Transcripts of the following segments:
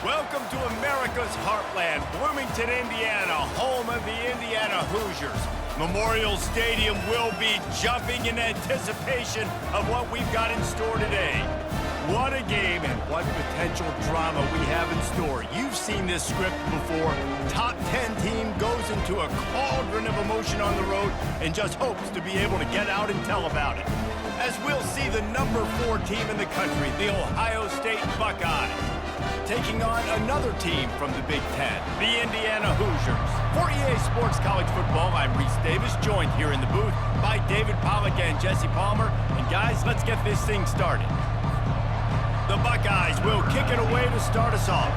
Welcome to America's heartland, Bloomington, Indiana, home of the Indiana Hoosiers. Memorial Stadium will be jumping in anticipation of what we've got in store today. What a game and what potential drama we have in store. You've seen this script before. Top 10 team goes into a cauldron of emotion on the road and just hopes to be able to get out and tell about it. As we'll see the number 4 team in the country, the Ohio State Buckeyes, taking on another team from the Big Ten, the Indiana Hoosiers. For EA Sports College Football, I'm Reese Davis, joined here in the booth by David Pollack and Jesse Palmer. And guys, let's get this thing started. The Buckeyes will kick it away to start us off.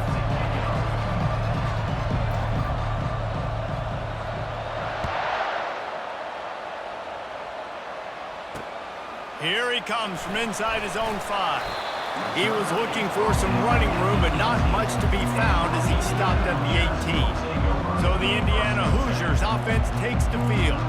Here he comes from inside his own 5. He was looking for some running room, but not much to be found as he stopped at the 18. So the Indiana Hoosiers offense takes the field.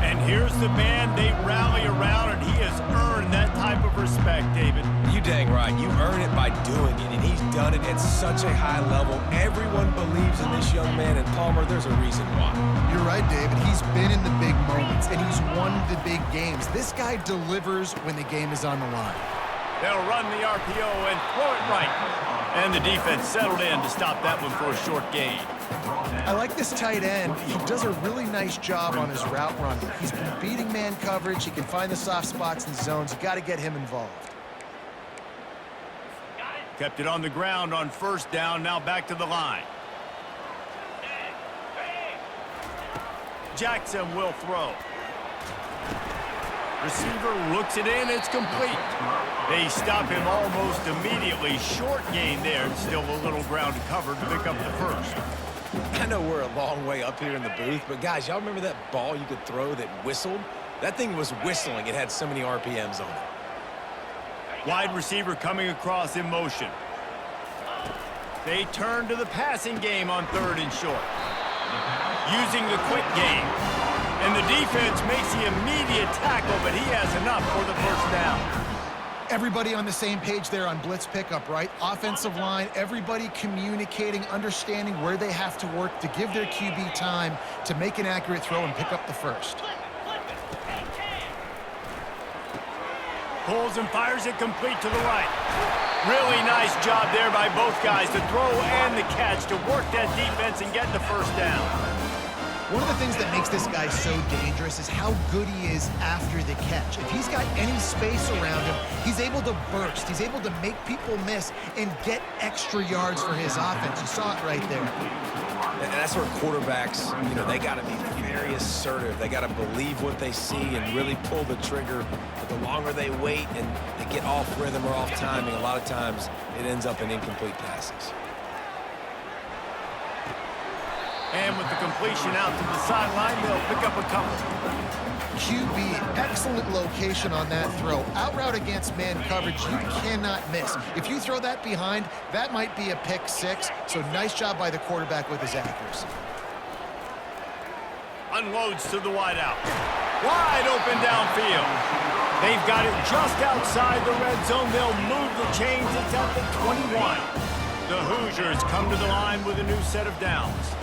And here's the man they rally around, and he has earned that type of respect, David. You dang right. You earn it by doing it, and he's done it at such a high level. Everyone believes in this young man, and Palmer, there's a reason why. You're right, David. He's been in the big moments, and he's won the big games. This guy delivers when the game is on the line. They'll run the RPO and throw it right. And the defense settled in to stop that one for a short gain. I like this tight end. He does a really nice job on his route running. He's been beating man coverage. He can find the soft spots in zones. You got to get him involved. Kept it on the ground on first down. Now back to the line. Jackson will throw. Receiver looks it in. It's complete. They stop him almost immediately. Short gain there, and still a little ground to cover to pick up the first. I know we're a long way up here in the booth, but guys, y'all remember that ball you could throw that whistled? That thing was whistling. It had so many RPMs on it. Wide receiver coming across in motion. They turn to the passing game on 3rd and short. Using the quick game. And the defense makes the immediate tackle, but he has enough for the first down. Everybody on the same page there on blitz pickup, right? Offensive line, everybody communicating, understanding where they have to work to give their QB time to make an accurate throw and pick up the first. Pulls and fires it complete to the right. Really nice job there by both guys, the throw and the catch, to work that defense and get the first down. One of the things that makes this guy so dangerous is how good he is after the catch. If he's got any space around him, he's able to burst. He's able to make people miss and get extra yards for his offense. You saw it right there. And that's where quarterbacks, they got to be very assertive. They got to believe what they see and really pull the trigger. But the longer they wait and they get off rhythm or off timing, a lot of times it ends up in incomplete passes. And with the completion out to the sideline, they'll pick up a couple. QB, excellent location on that throw. Out route against man coverage, you cannot miss. If you throw that behind, that might be a pick 6. So nice job by the quarterback with his accuracy. Unloads to the wideout. Wide open downfield. They've got it just outside the red zone. They'll move the chains. It's at the 21. The Hoosiers come to the line with a new set of downs.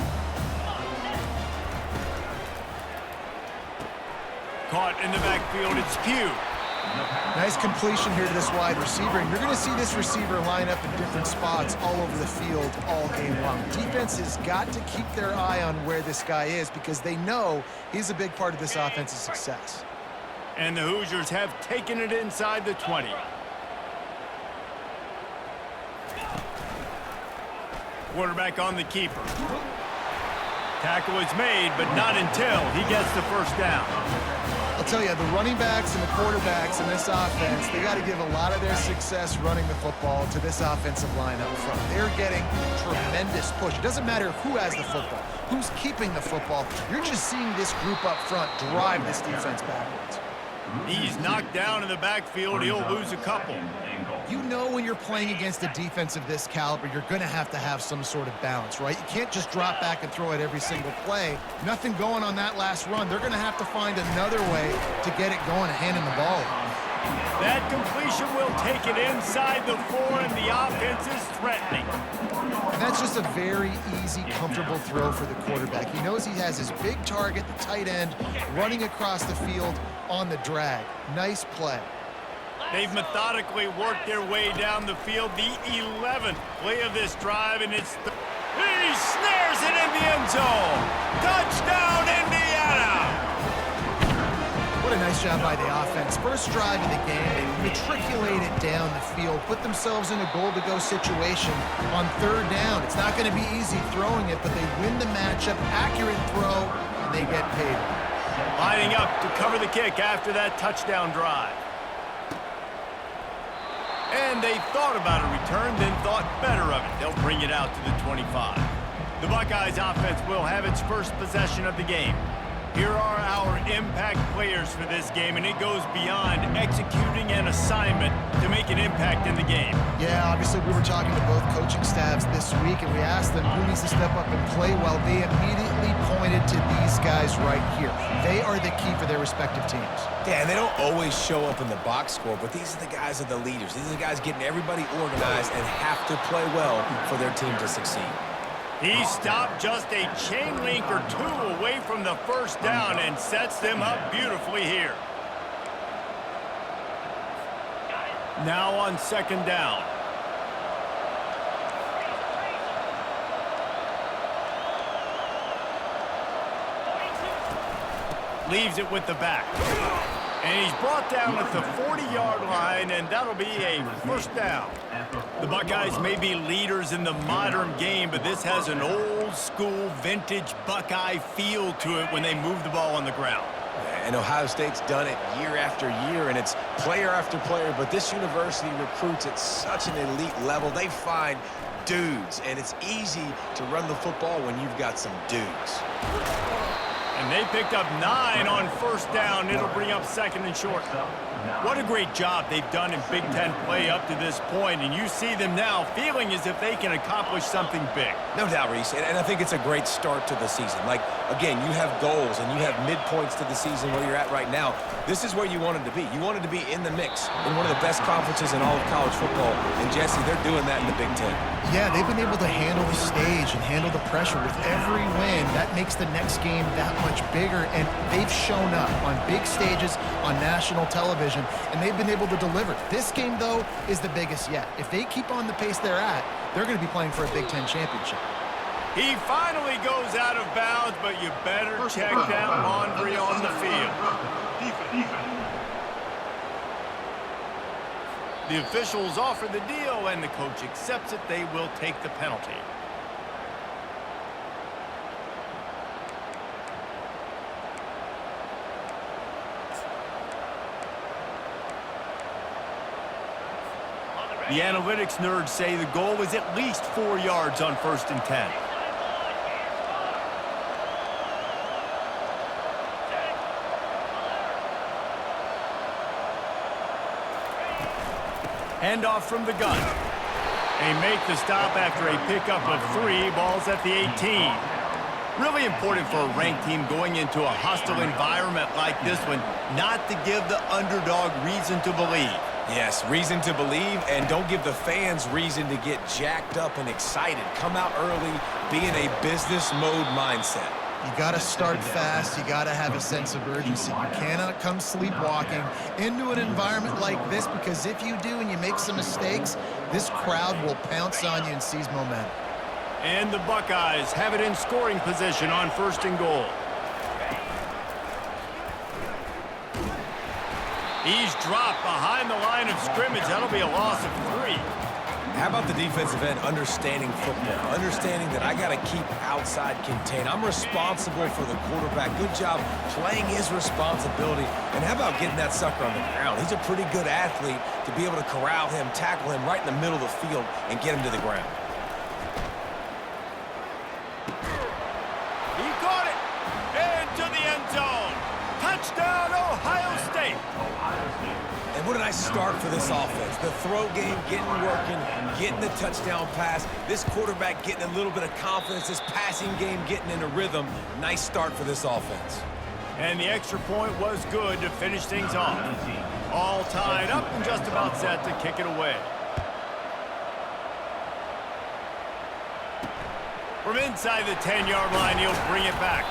Caught in the backfield, it's Pugh. Nice completion here to this wide receiver. And you're going to see this receiver line up in different spots all over the field all game long. Defense has got to keep their eye on where this guy is because they know he's a big part of this offense's success. And the Hoosiers have taken it inside the 20. Quarterback on the keeper. Tackle is made, but not until he gets the first down. I'll tell you, the running backs and the quarterbacks in this offense, they got to give a lot of their success running the football to this offensive line up front. They're getting tremendous push. It doesn't matter who has the football, who's keeping the football. You're just seeing this group up front drive this defense backwards. He's knocked down in the backfield. He'll lose a couple. You know when you're playing against a defense of this caliber, you're going to have some sort of balance, right? You can't just drop back and throw it every single play. Nothing going on that last run. They're going to have to find another way to get it going and hand him the ball. That completion will take it inside the 4, and the offense is threatening. That's just a very easy, comfortable throw for the quarterback. He knows he has his big target, the tight end, running across the field on the drag. Nice play. They've methodically worked their way down the field. The 11th play of this drive, and it's he snares it in the end zone. Touchdown, Indiana! What a nice job by the offense. First drive of the game, they matriculated down the field, put themselves in a goal-to-go situation on third down. It's not going to be easy throwing it, but they win the matchup, accurate throw, and they get paid. Lining up to cover the kick after that touchdown drive. And they thought about a return, then thought better of it. They'll bring it out to the 25. The Buckeyes offense will have its first possession of the game. Here are our impact players for this game, and it goes beyond executing an assignment to make an impact in the game. Yeah, obviously we were talking to both coaching staffs this week, and we asked them who needs to step up and play well. They immediately pointed to these guys right here. They are the key for their respective teams. Yeah, and they don't always show up in the box score, but these are the guys that are the leaders. These are the guys getting everybody organized and have to play well for their team to succeed. He stopped just a chain link or two away from the first down and sets them up beautifully here. Now on second down. Leaves it with the back. And he's brought down at the 40-yard line, and that'll be a first down. The Buckeyes may be leaders in the modern game, but this has an old-school, vintage Buckeye feel to it when they move the ball on the ground. And Ohio State's done it year after year, and it's player after player, but this university recruits at such an elite level. They find dudes, and it's easy to run the football when you've got some dudes. And they picked up 9 on first down. It'll bring up second and short. What a great job they've done in Big Ten play up to this point, and you see them now feeling as if they can accomplish something big. No doubt, Reese, and I think it's a great start to the season. Like, again, you have goals and you have midpoints to the season where you're at right now. This is where you wanted to be. You wanted to be in the mix in one of the best conferences in all of college football, and Jesse, they're doing that in the Big Ten. Yeah, they've been able to handle the stage and handle the pressure with every win. That makes the next game that much bigger, and they've shown up on big stages on national television, and they've been able to deliver. This game, though, is the biggest yet. If they keep on the pace they're at, they're going to be playing for a Big Ten championship. He finally goes out of bounds, but you better check that laundry on the field. The officials offer the deal, and the coach accepts it. They will take the penalty. The analytics nerds say the goal was at least 4 yards on 1st and 10. Handoff from the gun. They make the stop after a pickup of 3 balls at the 18. Really important for a ranked team going into a hostile environment like this one, not to give the underdog reason to believe. Yes, reason to believe, and don't give the fans reason to get jacked up and excited. Come out early, be in a business mode mindset. You got to start fast. You got to have a sense of urgency. You cannot come sleepwalking into an environment like this, because if you do and you make some mistakes, this crowd will pounce on you and seize momentum. And the Buckeyes have it in scoring position on 1st and goal. He's dropped behind the line of scrimmage. That'll be a loss of 3. How about the defensive end understanding football, understanding that I got to keep outside contained. I'm responsible for the quarterback. Good job playing his responsibility. And how about getting that sucker on the ground? He's a pretty good athlete to be able to corral him, tackle him right in the middle of the field, and get him to the ground. He caught it into the end zone. Touchdown, Ohio State. And what a nice start for this offense. The throw game getting working, getting the touchdown pass. This quarterback getting a little bit of confidence. This passing game getting in a rhythm. Nice start for this offense. And the extra point was good to finish things off. All tied up and just about set to kick it away. From inside the 10-yard line, he'll bring it back.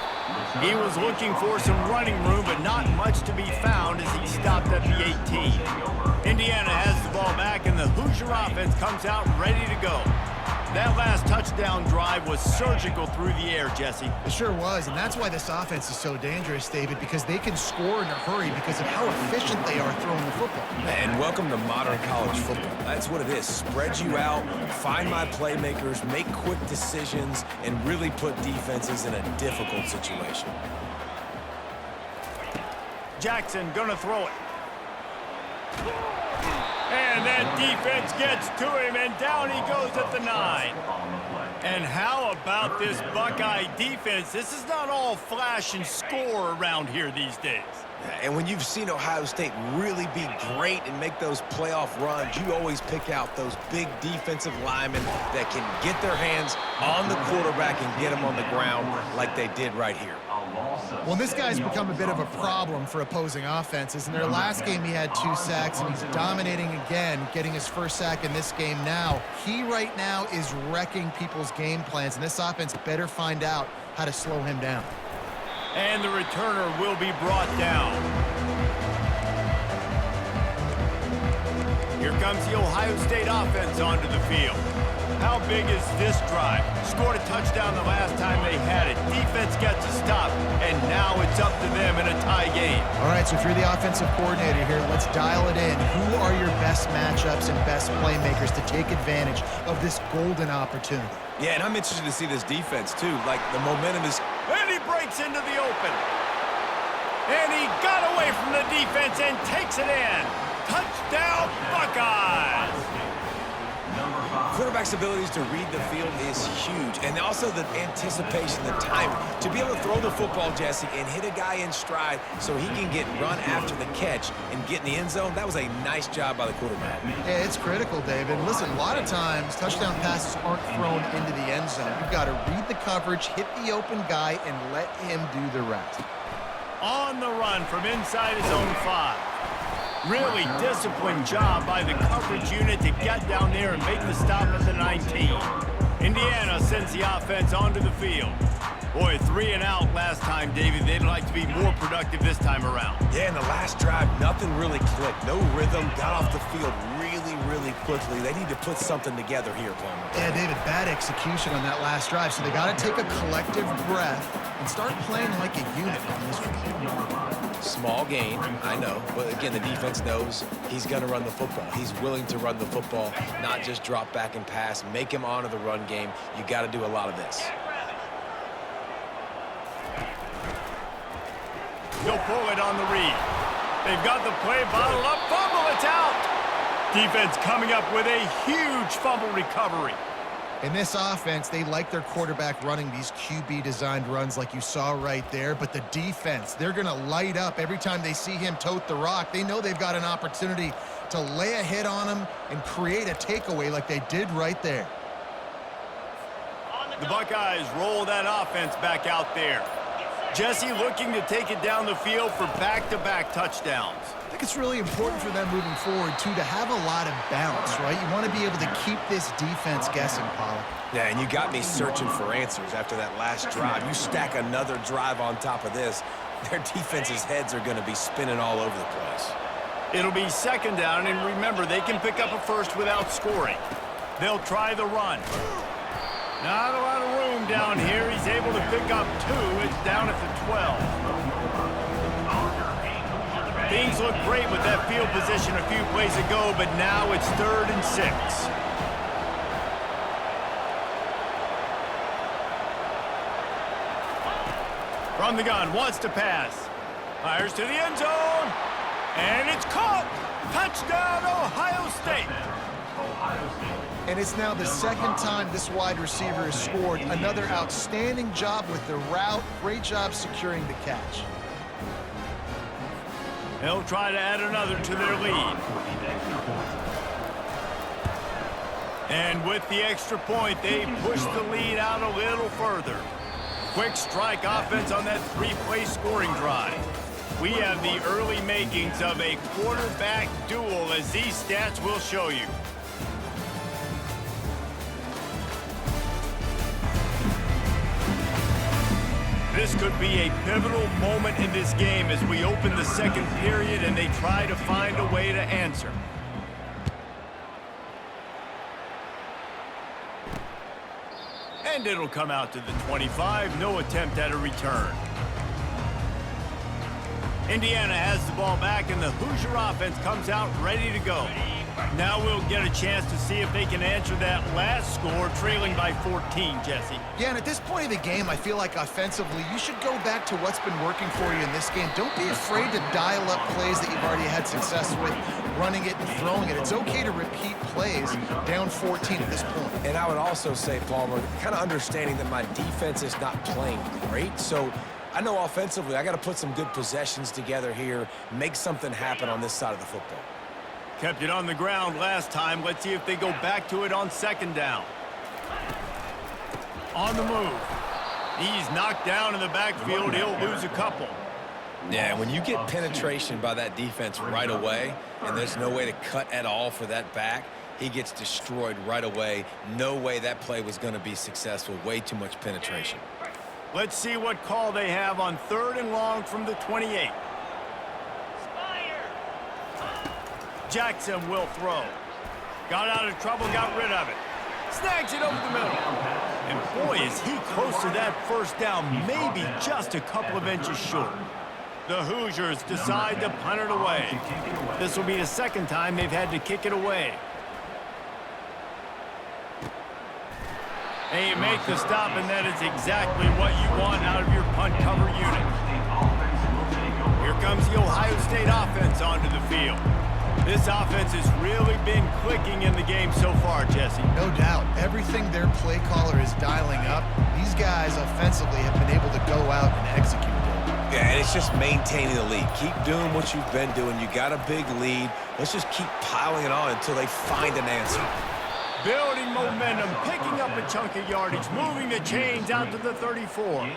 He was looking for some running room, but not much to be found as he stopped at the 18. Indiana has the ball back, and the Hoosier offense comes out ready to go. That last touchdown drive was surgical through the air, Jesse. It sure was, and that's why this offense is so dangerous, David, because they can score in a hurry because of how efficient they are throwing the football. And welcome to modern college football. That's what it is. Spread you out, find my playmakers, make quick decisions, and really put defenses in a difficult situation. Jackson gonna throw it. And that defense gets to him, and down he goes at the 9. And how about this Buckeye defense? This is not all flash and score around here these days. And when you've seen Ohio State really be great and make those playoff runs, you always pick out those big defensive linemen that can get their hands on the quarterback and get him on the ground like they did right here. Well, this guy's become a bit of a problem for opposing offenses. In their last game, he had 2 sacks, and he's dominating again, getting his first sack in this game now. He right now is wrecking people's game plans, and this offense better find out how to slow him down. And the returner will be brought down. Here comes the Ohio State offense onto the field. How big is this drive? Scored a touchdown the last time they had it. Defense gets a stop, and now it's up to them in a tie game. All right, so if you're the offensive coordinator here, let's dial it in. Who are your best matchups and best playmakers to take advantage of this golden opportunity? Yeah, and I'm interested to see this defense, too. Like, the momentum is... And he breaks into the open. And he got away from the defense and takes it in. Touchdown, Buckeyes! Quarterback's abilities to read the field is huge, and also the anticipation, the timing. To be able to throw the football, Jesse, and hit a guy in stride so he can get run after the catch and get in the end zone, that was a nice job by the quarterback. Yeah, it's critical, David. Listen, a lot of times, touchdown passes aren't thrown into the end zone. You've got to read the coverage, hit the open guy, and let him do the rest. On the run from inside his own 5. Really disciplined job by the coverage unit to get down there and make the stop at the 19. Indiana sends the offense onto the field. Boy, 3 and out last time, David. They'd like to be more productive this time around. Yeah, in the last drive, nothing really clicked. No rhythm, got off the field really quickly. They need to put something together here, Palmer. Yeah, David, bad execution on that last drive, so they got to take a collective breath and start playing like a unit on this one. Small gain, I know, but again, the defense knows he's going to run the football. He's willing to run the football, not just drop back and pass, make him honor the run game. You got to do a lot of this. He'll pull it on the read. They've got the play bottled up. Fumble, it's out. Defense coming up with a huge fumble recovery. In this offense, they like their quarterback running these QB-designed runs like you saw right there, but the defense, they're going to light up every time they see him tote the rock. They know they've got an opportunity to lay a hit on him and create a takeaway like they did right there. The Buckeyes roll that offense back out there. Jesse looking to take it down the field for back-to-back touchdowns. I think it's really important for them moving forward, too, to have a lot of bounce, right? You want to be able to keep this defense guessing, Pollock. Yeah, and you got me searching for answers after that last drive. You stack another drive on top of this, their defense's heads are going to be spinning all over the place. It'll be second down, and remember, they can pick up a first without scoring. They'll try the run. Not a lot of room down here. He's able to pick up 2. It's down at the 12. Things look great with that field position a few plays ago, but now it's 3rd and 6. From the gun, wants to pass. Fires to the end zone. And it's caught. Touchdown, Ohio State. And it's now the second time this wide receiver has scored. Another outstanding job with the route. Great job securing the catch. They'll try to add another to their lead. And with the extra point, they push the lead out a little further. Quick strike offense on that 3-play scoring drive. We have the early makings of a quarterback duel, as these stats will show you. This could be a pivotal moment in this game as we open the second period and they try to find a way to answer. And it'll come out to the 25. No attempt at a return. Indiana has the ball back, and the Hoosier offense comes out ready to go. Now we'll get a chance to see if they can answer that last score, trailing by 14, Jesse. Yeah, and at this point of the game, I feel like offensively, you should go back to what's been working for you in this game. Don't be afraid to dial up plays that you've already had success with, running it and throwing it. It's okay to repeat plays down 14 at this point. And I would also say, Palmer, kind of understanding that my defense is not playing great, so I know offensively I got to put some good possessions together here, make something happen on this side of the football. Kept it on the ground last time. Let's see if they go back to it on second down. On the move. He's knocked down in the backfield. He'll lose a couple. Yeah, when you get penetration by that defense right away, and there's no way to cut at all for that back, he gets destroyed right away. No way that play was going to be successful. Way too much penetration. Let's see what call they have on 3rd and long from the 28. Jackson will throw. Got out of trouble, got rid of it. Snags it over the middle. And boy, is he close to that first down, maybe just a couple of inches short. The Hoosiers decide to punt it away. This will be the second time they've had to kick it away. And you make the stop, and that is exactly what you want out of your punt cover unit. Here comes the Ohio State offense onto the field. This offense has really been clicking in the game so far, Jesse. No doubt. Everything their play caller is dialing up, these guys offensively have been able to go out and execute it. Yeah, and it's just maintaining the lead. Keep doing what you've been doing. You got a big lead. Let's just keep piling it on until they find an answer. Building momentum, picking up a chunk of yardage, moving the chains out to the 34.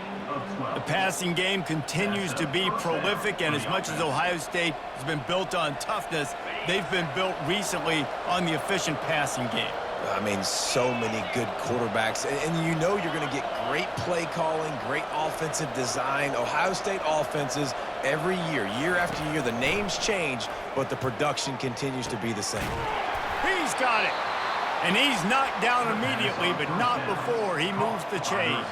The passing game continues to be prolific, and as much as Ohio State has been built on toughness, they've been built recently on the efficient passing game. I mean, so many good quarterbacks, and you know you're going to get great play calling, great offensive design. Ohio State offenses every year, year after year, the names change, but the production continues to be the same. He's got it. And he's knocked down immediately, but not before he moves the chains.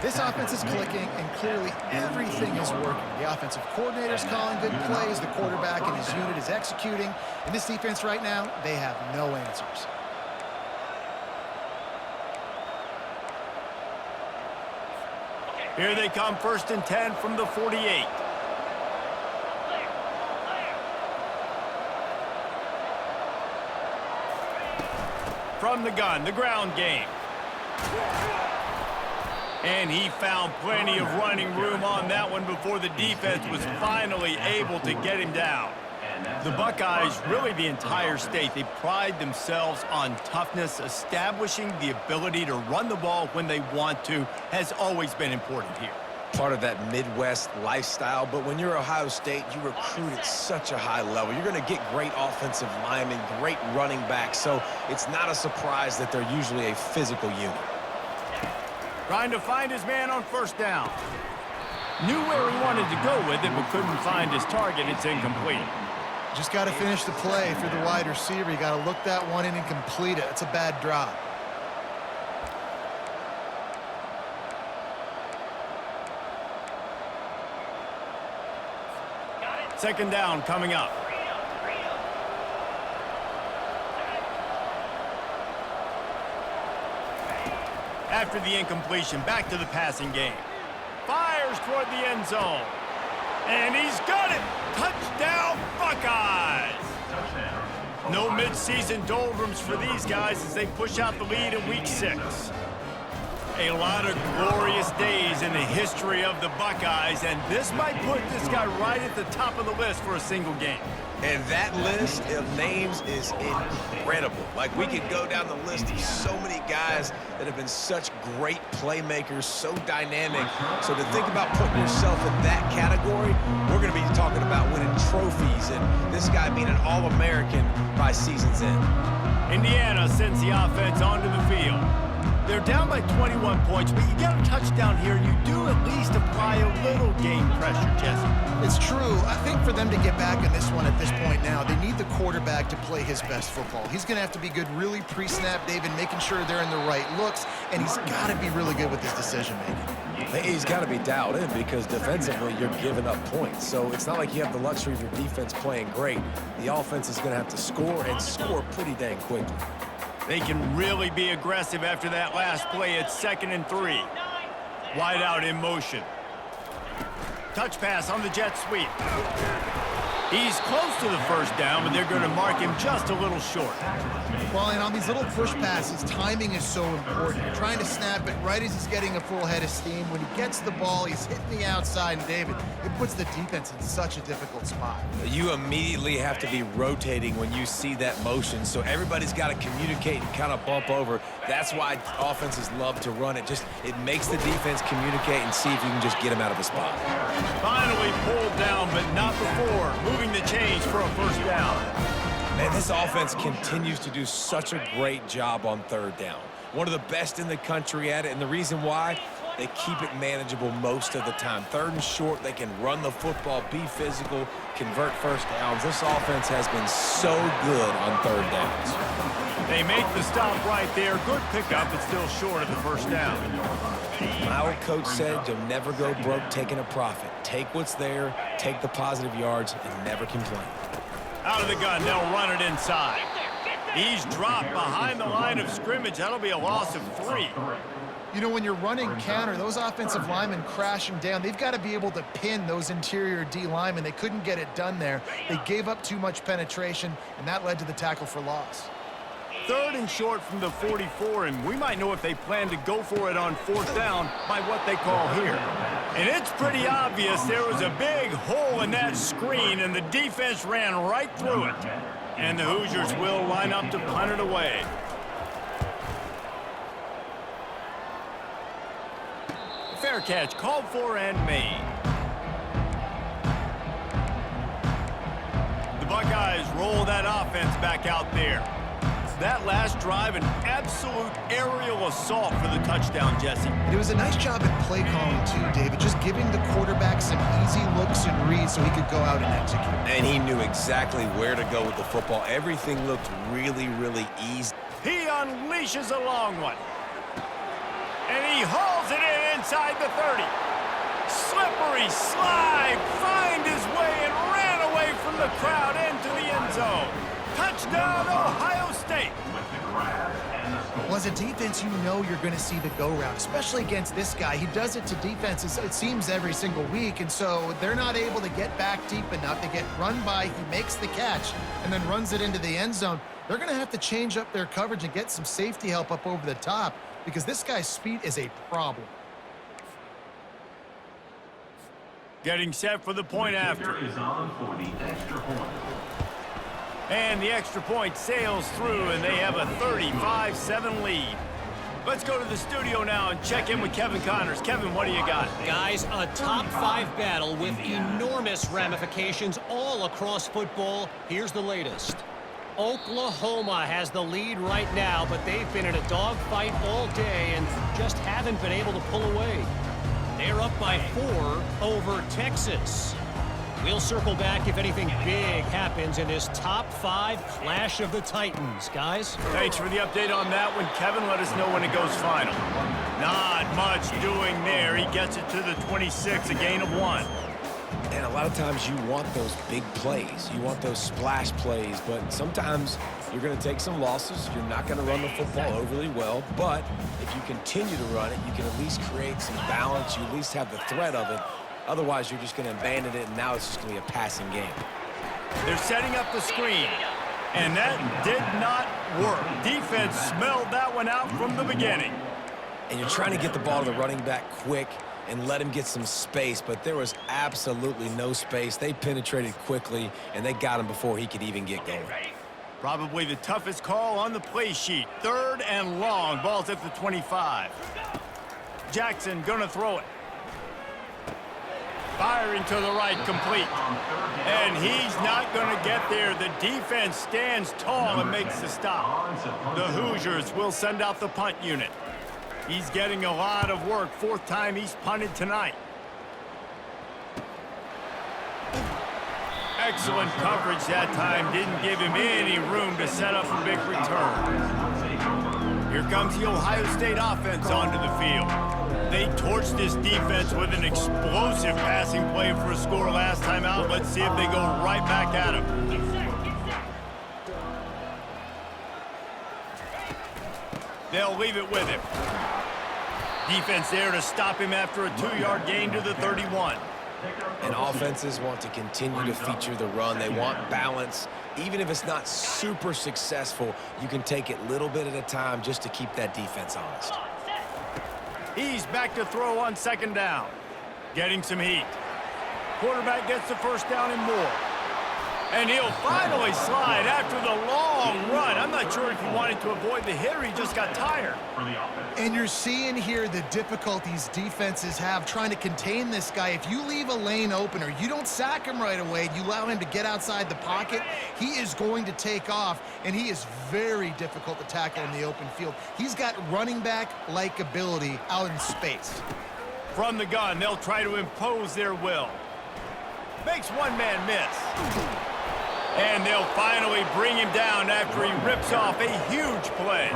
This offense is clicking, and clearly everything is working. The offensive coordinator's calling good plays. The quarterback and his unit is executing. And this defense right now, they have no answers. Here they come, 1st and 10 from the 48. From the gun, the ground game. And he found plenty of running room on that one before the defense was finally able to get him down. The Buckeyes, really the entire state, they pride themselves on toughness. Establishing the ability to run the ball when they want to has always been important here. Part of that Midwest lifestyle, but when you're Ohio State, you recruit at such a high level. You're going to get great offensive linemen, great running backs, so it's not a surprise that they're usually a physical unit. Trying to find his man on 1st down. Knew where he wanted to go with it, but couldn't find his target. It's incomplete. Just got to finish the play for the wide receiver. You got to look that one in and complete it. It's a bad drop. Second down coming up. After the incompletion, back to the passing game. Fires toward the end zone. And he's got it. Touchdown, Buckeyes. No midseason doldrums for these guys as they push out the lead in Week 6. A lot of glorious days in the history of the Buckeyes, and this might put this guy right at the top of the list for a single game. And that list of names is incredible. Like, we could go down the list of so many guys that have been such great playmakers, so dynamic. So to think about putting yourself in that category, we're going to be talking about winning trophies and this guy being an All-American by season's end. Indiana sends the offense onto the field. They're down by 21 points, but you get a touchdown here, you do at least apply a little game pressure, Jesse. It's true. I think for them to get back in this one at this point now, they need the quarterback to play his best football. He's going to have to be good really pre-snap, David, making sure they're in the right looks, and he's got to be really good with his decision-making. He's got to be dialed in because defensively you're giving up points. So it's not like you have the luxury of your defense playing great. The offense is going to have to score and score pretty dang quickly. They can really be aggressive after that last play. It's 2nd and 3. Wide out in motion. Touch pass on the jet sweep. He's close to the first down, but they're going to mark him just a little short. Well, and on these little push passes, timing is so important. You're trying to snap it right as he's getting a full head of steam. When he gets the ball, he's hitting the outside, and David, it puts the defense in such a difficult spot. You immediately have to be rotating when you see that motion, so everybody's got to communicate and kind of bump over. That's why offenses love to run it. It makes the defense communicate and see if you can just get him out of a spot. Finally pulled down, but not before. Moving the chains for a first down. Man, this offense continues to do such a great job on 3rd down. One of the best in the country at it, and the reason why, they keep it manageable most of the time. 3rd and short, they can run the football, be physical, convert first downs. This offense has been so good on 3rd downs. They make the stop right there. Good pickup, but still short of the first down. My old coach said you'll never go broke taking a profit. Take what's there, take the positive yards, and never complain. Out of the gun, they'll run it inside. He's dropped behind the line of scrimmage. That'll be a loss of 3. You know, when you're running counter, those offensive linemen crashing down, they've got to be able to pin those interior D linemen. They couldn't get it done there. They gave up too much penetration, and that led to the tackle for loss. 3rd and short from the 44, and we might know if they plan to go for it on 4th down by what they call here. And it's pretty obvious there was a big hole in that screen, and the defense ran right through it. And the Hoosiers will line up to punt it away. Fair catch called for and made. The Buckeyes roll that offense back out there. That last drive, an absolute aerial assault for the touchdown, Jesse. It was a nice job at play calling, too, David, just giving the quarterback some easy looks and reads so he could go out and execute. And he knew exactly where to go with the football. Everything looked really, really easy. He unleashes a long one. And he hauls it in inside the 30. Slippery slide, find his way and ran away from the crowd into the end zone. Touchdown, Ohio State. Well, as a defense, you know you're going to see the go-route, especially against this guy. He does it to defenses, it seems, every single week, and so they're not able to get back deep enough. They get run by, he makes the catch, and then runs it into the end zone. They're going to have to change up their coverage and get some safety help up over the top because this guy's speed is a problem. Getting set for the point after. And the extra point sails through, and they have a 35-7 lead. Let's go to the studio now and check in with Kevin Connors. Kevin, what do you got? Guys, a top 5 battle with enormous ramifications all across football. Here's the latest. Oklahoma has the lead right now, but they've been in a dogfight all day and just haven't been able to pull away. They're up by 4 over Texas. We'll circle back if anything big happens in this top 5 clash of the Titans, guys. Thanks for the update on that one, Kevin. Let us know when it goes final. Not much doing there. He gets it to the 26, a gain of 1. And a lot of times you want those big plays. You want those splash plays, but sometimes you're going to take some losses. You're not going to run the football overly well, but if you continue to run it, you can at least create some balance. You at least have the threat of it. Otherwise, you're just going to abandon it, and now it's just going to be a passing game. They're setting up the screen, and that did not work. Defense smelled that one out from the beginning. And you're trying to get the ball to the running back quick and let him get some space, but there was absolutely no space. They penetrated quickly, and they got him before he could even get going. Probably the toughest call on the play sheet. 3rd and long. Ball's at the 25. Jackson gonna throw it. Firing to the right, complete. And he's not going to get there. The defense stands tall and makes the stop. The Hoosiers will send out the punt unit. He's getting a lot of work. Fourth time he's punted tonight. Excellent coverage that time. Didn't give him any room to set up a big return. Here comes the Ohio State offense onto the field. They torched this defense with an explosive passing play for a score last time out. Let's see if they go right back at him. They'll leave it with him. Defense there to stop him after a 2-yard gain to the 31. And offenses want to continue to feature the run. They want balance. Even if it's not super successful, you can take it little bit at a time just to keep that defense honest. He's back to throw on second down. Getting some heat. Quarterback gets the first down and more. And he'll finally slide after the long run. I'm not sure if he wanted to avoid the hit or he just got tired. And you're seeing here the difficulties defenses have trying to contain this guy. If you leave a lane open or you don't sack him right away, you allow him to get outside the pocket, he is going to take off, and he is very difficult to tackle in the open field. He's got running back-like ability out in space. From the gun, they'll try to impose their will. Makes one man miss. And they'll finally bring him down after he rips off a huge play.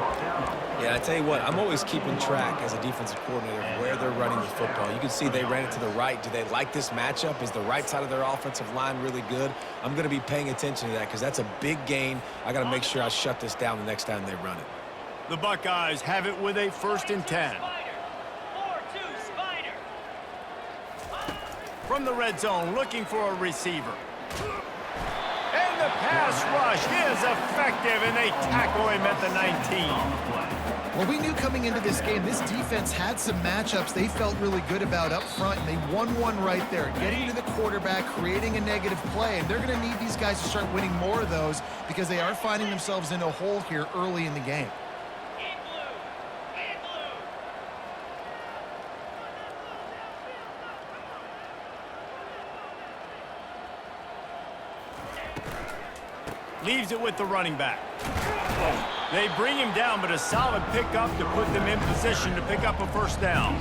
Yeah, I tell you what, I'm always keeping track as a defensive coordinator of where they're running the football. You can see they ran it to the right. Do they like this matchup? Is the right side of their offensive line really good? I'm going to be paying attention to that because that's a big gain. I got to make sure I shut this down the next time they run it. The Buckeyes have it with a 1st and 10. From the red zone, looking for a receiver. And the pass rush is effective, and they tackle him at the 19. Well, we knew coming into this game, this defense had some matchups they felt really good about up front, and they won one right there, getting to the quarterback, creating a negative play, and they're going to need these guys to start winning more of those because they are finding themselves in a hole here early in the game. Leaves it with the running back. They bring him down, but a solid pickup to put them in position to pick up a first down.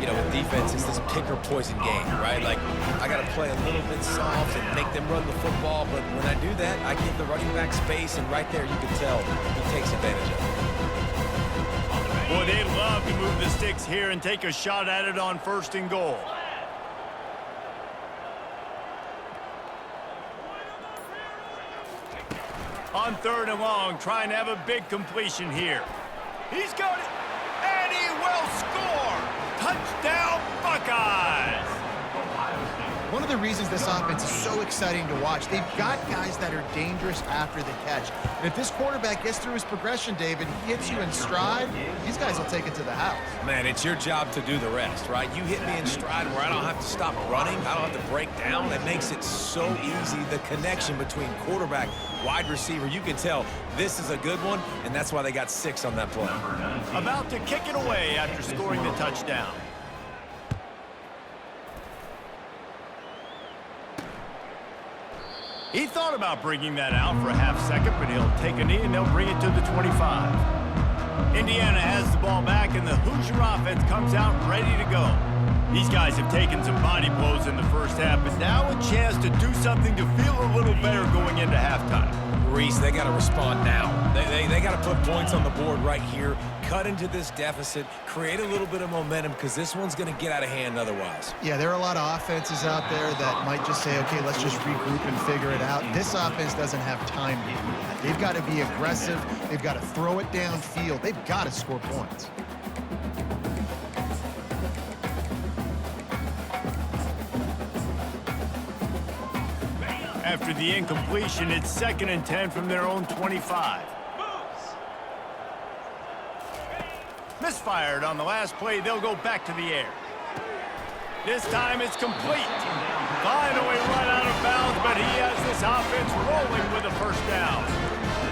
You know, with defense, it's this pick or poison game, right? Like, I got to play a little bit soft and make them run the football, but when I do that, I give the running back space, and right there you can tell he takes advantage of it. Boy, they love to move the sticks here and take a shot at it on 1st and goal. On 3rd and long, trying to have a big completion here. He's got it, and he will score! Touchdown, Buckeyes! One of the reasons this offense is so exciting to watch, they've got guys that are dangerous after the catch. And if this quarterback gets through his progression, David, he hits you in stride, these guys will take it to the house. Man, it's your job to do the rest, right? You hit me in stride where I don't have to stop running. I don't have to break down. That makes it so easy. The connection between quarterback, wide receiver, you can tell this is a good one, and that's why they got 6 on that play. About to kick it away after scoring the touchdown. He thought about bringing that out for a half second, but he'll take a knee and they'll bring it to the 25. Indiana has the ball back, and the Hoosier offense comes out ready to go. These guys have taken some body blows in the first half, but now a chance to do something to feel a little better going into halftime. Reese, they got to respond now. They got to put points on the board right here, cut into this deficit, create a little bit of momentum because this one's going to get out of hand otherwise. Yeah, there are a lot of offenses out there that might just say, okay, let's just regroup and figure it out. This offense doesn't have time to do that. They've got to be aggressive. They've got to throw it downfield. They've got to score points. After the incompletion, it's 2nd and 10 from their own 25. Misfired on the last play. They'll go back to the air. This time it's complete. Finally run out of bounds, but he has this offense rolling with a first down.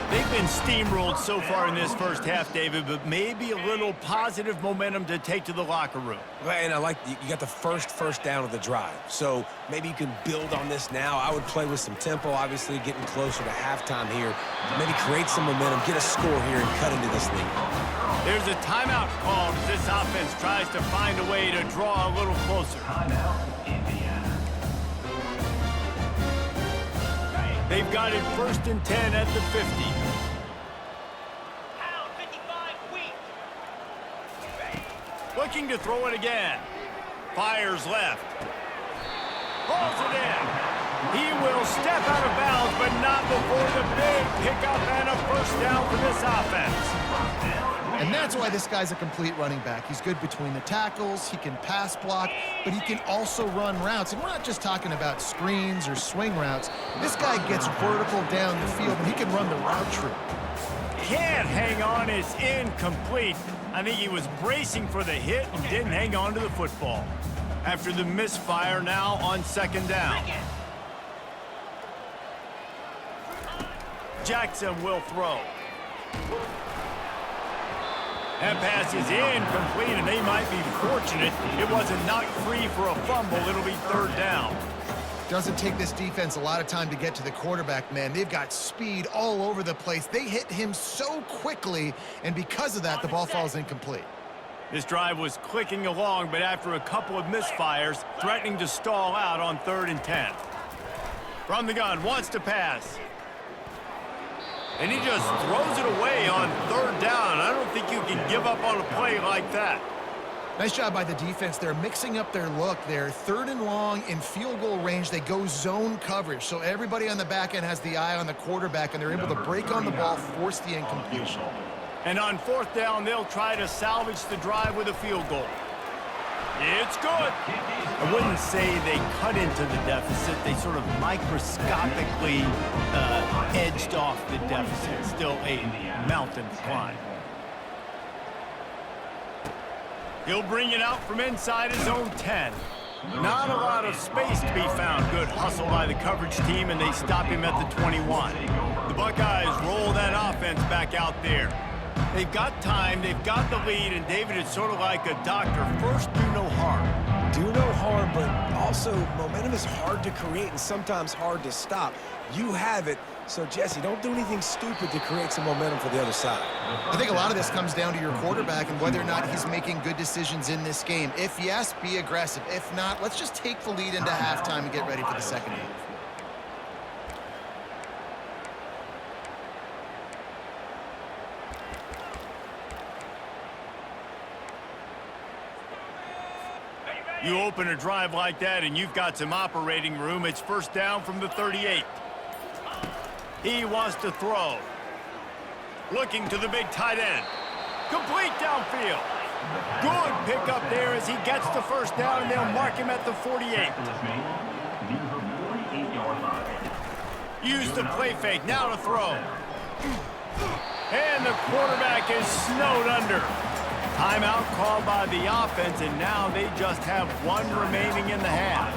They've being steamrolled so far in this first half, David, but maybe a little positive momentum to take to the locker room. And I like you got the first down of the drive. So maybe you can build on this now. I would play with some tempo, obviously getting closer to halftime here. Maybe create some momentum, get a score here, and cut into this lead. There's a timeout called as this offense tries to find a way to draw a little closer. They've got it 1st and 10 at the 50. Looking to throw it again. Fires left. Pulls it in. He will step out of bounds, but not before the big pickup and a first down for this offense. And that's why this guy's a complete running back. He's good between the tackles, he can pass block, but he can also run routes. And we're not just talking about screens or swing routes. This guy gets vertical down the field, and he can run the route tree. Can't hang on, it's incomplete. I think he was bracing for the hit and didn't hang on to the football. After the misfire, now on 2nd down. Jackson will throw. That pass is incomplete, and they might be fortunate it wasn't knocked free for a fumble. It'll be 3rd down. Doesn't take this defense a lot of time to get to the quarterback, man. They've got speed all over the place. They hit him so quickly, and because of that, the ball falls incomplete. This drive was clicking along, but after a couple of misfires, threatening to stall out on 3rd and 10. From the gun, wants to pass. And he just throws it away on 3rd down. I don't think you can give up on a play like that. Nice job by the defense. They're mixing up their look. They're 3rd and long in field goal range. They go zone coverage. So everybody on the back end has the eye on the quarterback, and they're able to break on the ball, force the incompletion. And on 4th down, they'll try to salvage the drive with a field goal. It's good. I wouldn't say they cut into the deficit. They sort of microscopically edged off the deficit. Still a mountain climb. He'll bring it out from inside his own 10. Not a lot of space to be found. Good hustle by the coverage team, and they stop him at the 21. The Buckeyes roll that offense back out there. They've got time, they've got the lead, and David, it's sort of like a doctor. First, do no harm. Do no harm, but also momentum is hard to create and sometimes hard to stop. You have it, so Jesse, don't do anything stupid to create some momentum for the other side. I think a lot of this comes down to your quarterback and whether or not he's making good decisions in this game. If yes, be aggressive. If not, let's just take the lead into halftime and get ready for the second half. You open a drive like that and you've got some operating room. It's 1st down from the 38. He wants to throw. Looking to the big tight end. Complete downfield. Good pickup there as he gets the 1st down, and they'll mark him at the 48. Use the play fake. Now to throw. And the quarterback is snowed under. Timeout called by the offense, and now they just have 1 remaining in the half.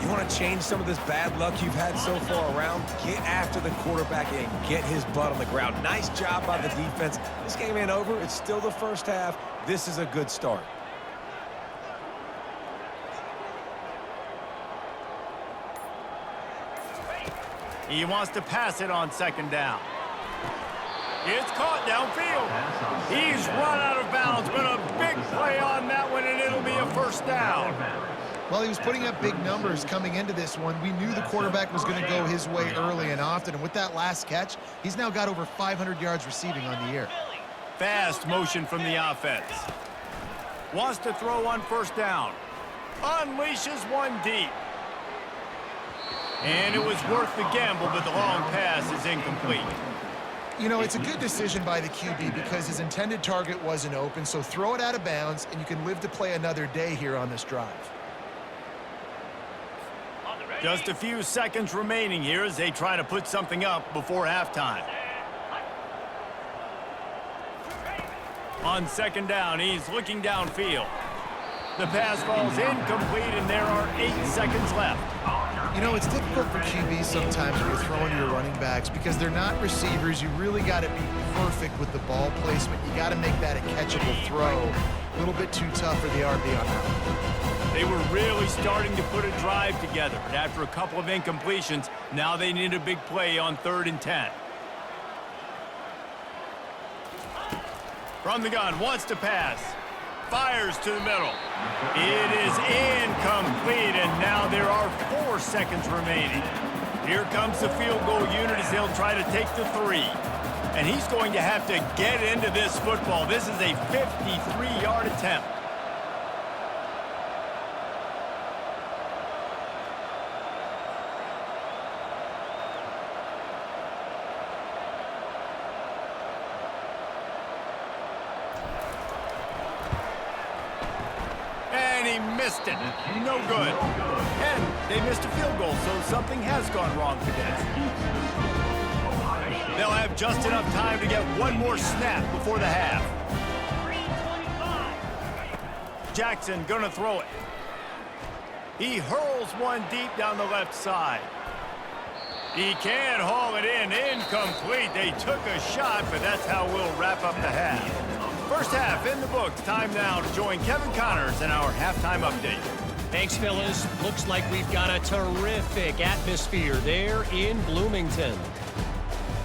You want to change some of this bad luck you've had so far around? Get after the quarterback and get his butt on the ground. Nice job by the defense. This game ain't over. It's still the first half. This is a good start. He wants to pass it on 2nd down. It's caught downfield. He's run out of bounds, but a big play on that one, and it'll be a 1st down. Well, he was putting up big numbers coming into this one. We knew the quarterback was going to go his way early and often, and with that last catch, he's now got over 500 yards receiving on the year. Fast motion from the offense. Wants to throw on 1st down. Unleashes one deep. And it was worth the gamble, but the long pass is incomplete. You know, it's a good decision by the QB because his intended target wasn't open, so throw it out of bounds, and you can live to play another day here on this drive. Just a few seconds remaining here as they try to put something up before halftime. On 2nd down, he's looking downfield. The pass falls incomplete, and there are 8 seconds left. You know, it's difficult for QBs sometimes when you're throwing to your running backs because they're not receivers. You really got to be perfect with the ball placement. You got to make that a catchable throw. A little bit too tough for the RB on that one. They were really starting to put a drive together, but after a couple of incompletions, now they need a big play on 3rd and 10. From the gun, wants to pass. Fires to the middle. It is incomplete, and now there are 4 seconds remaining. Here comes the field goal unit as they'll try to take the 3. And he's going to have to get into this football. This is a 53-yard attempt. And he missed it. No good. And they missed a field goal, so something has gone wrong today. They'll have just enough time to get one more snap before the half. Jackson gonna throw it. He hurls one deep down the left side. He can't haul it in. Incomplete. They took a shot, but that's how we'll wrap up the half. First half in the books. Time now to join Kevin Connors in our halftime update. Thanks, fellas. Looks like we've got a terrific atmosphere there in Bloomington.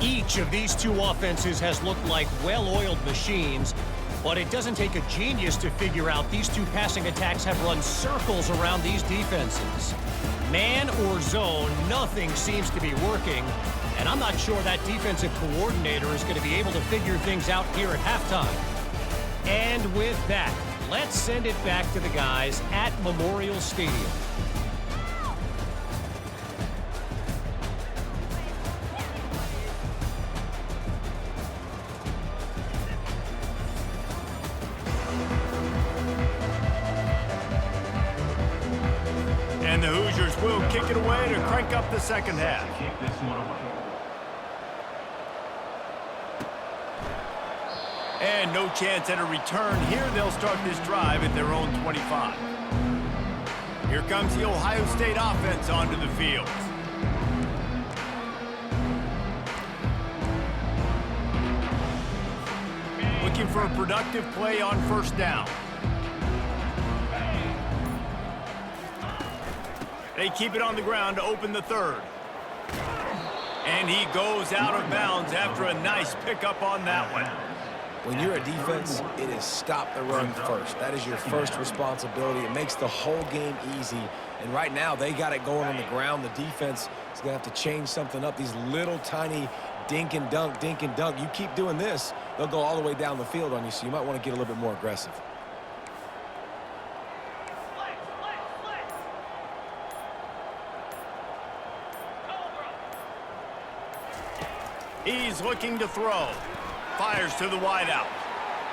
Each of these two offenses has looked like well-oiled machines, but it doesn't take a genius to figure out these two passing attacks have run circles around these defenses. Man or zone, nothing seems to be working, and I'm not sure that defensive coordinator is going to be able to figure things out here at halftime. And with that, let's send it back to the guys at Memorial Stadium. And the Hoosiers will kick it away to crank up the second half. And no chance at a return here. They'll start this drive at their own 25. Here comes the Ohio State offense onto the field. Looking for a productive play on first down. They keep it on the ground to open the 3rd. And he goes out of bounds after a nice pickup on that one. When you're a defense, it is stop the run first. That is your first responsibility. It makes the whole game easy. And right now, they got it going on the ground. The defense is going to have to change something up. These little tiny dink and dunk, dink and dunk. You keep doing this, they'll go all the way down the field on you, so you might want to get a little bit more aggressive. He's looking to throw. Fires to the wideout.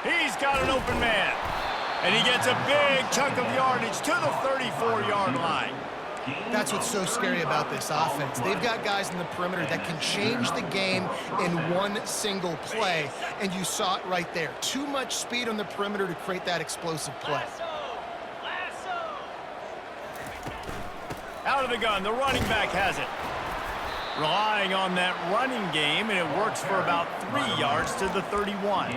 He's got an open man. And he gets a big chunk of yardage to the 34-yard line. That's what's so scary about this offense. They've got guys in the perimeter that can change the game in one single play, and you saw it right there. Too much speed on the perimeter to create that explosive play. Out of the gun, the running back has it. Relying on that running game, and it works for about 3 yards to the 31.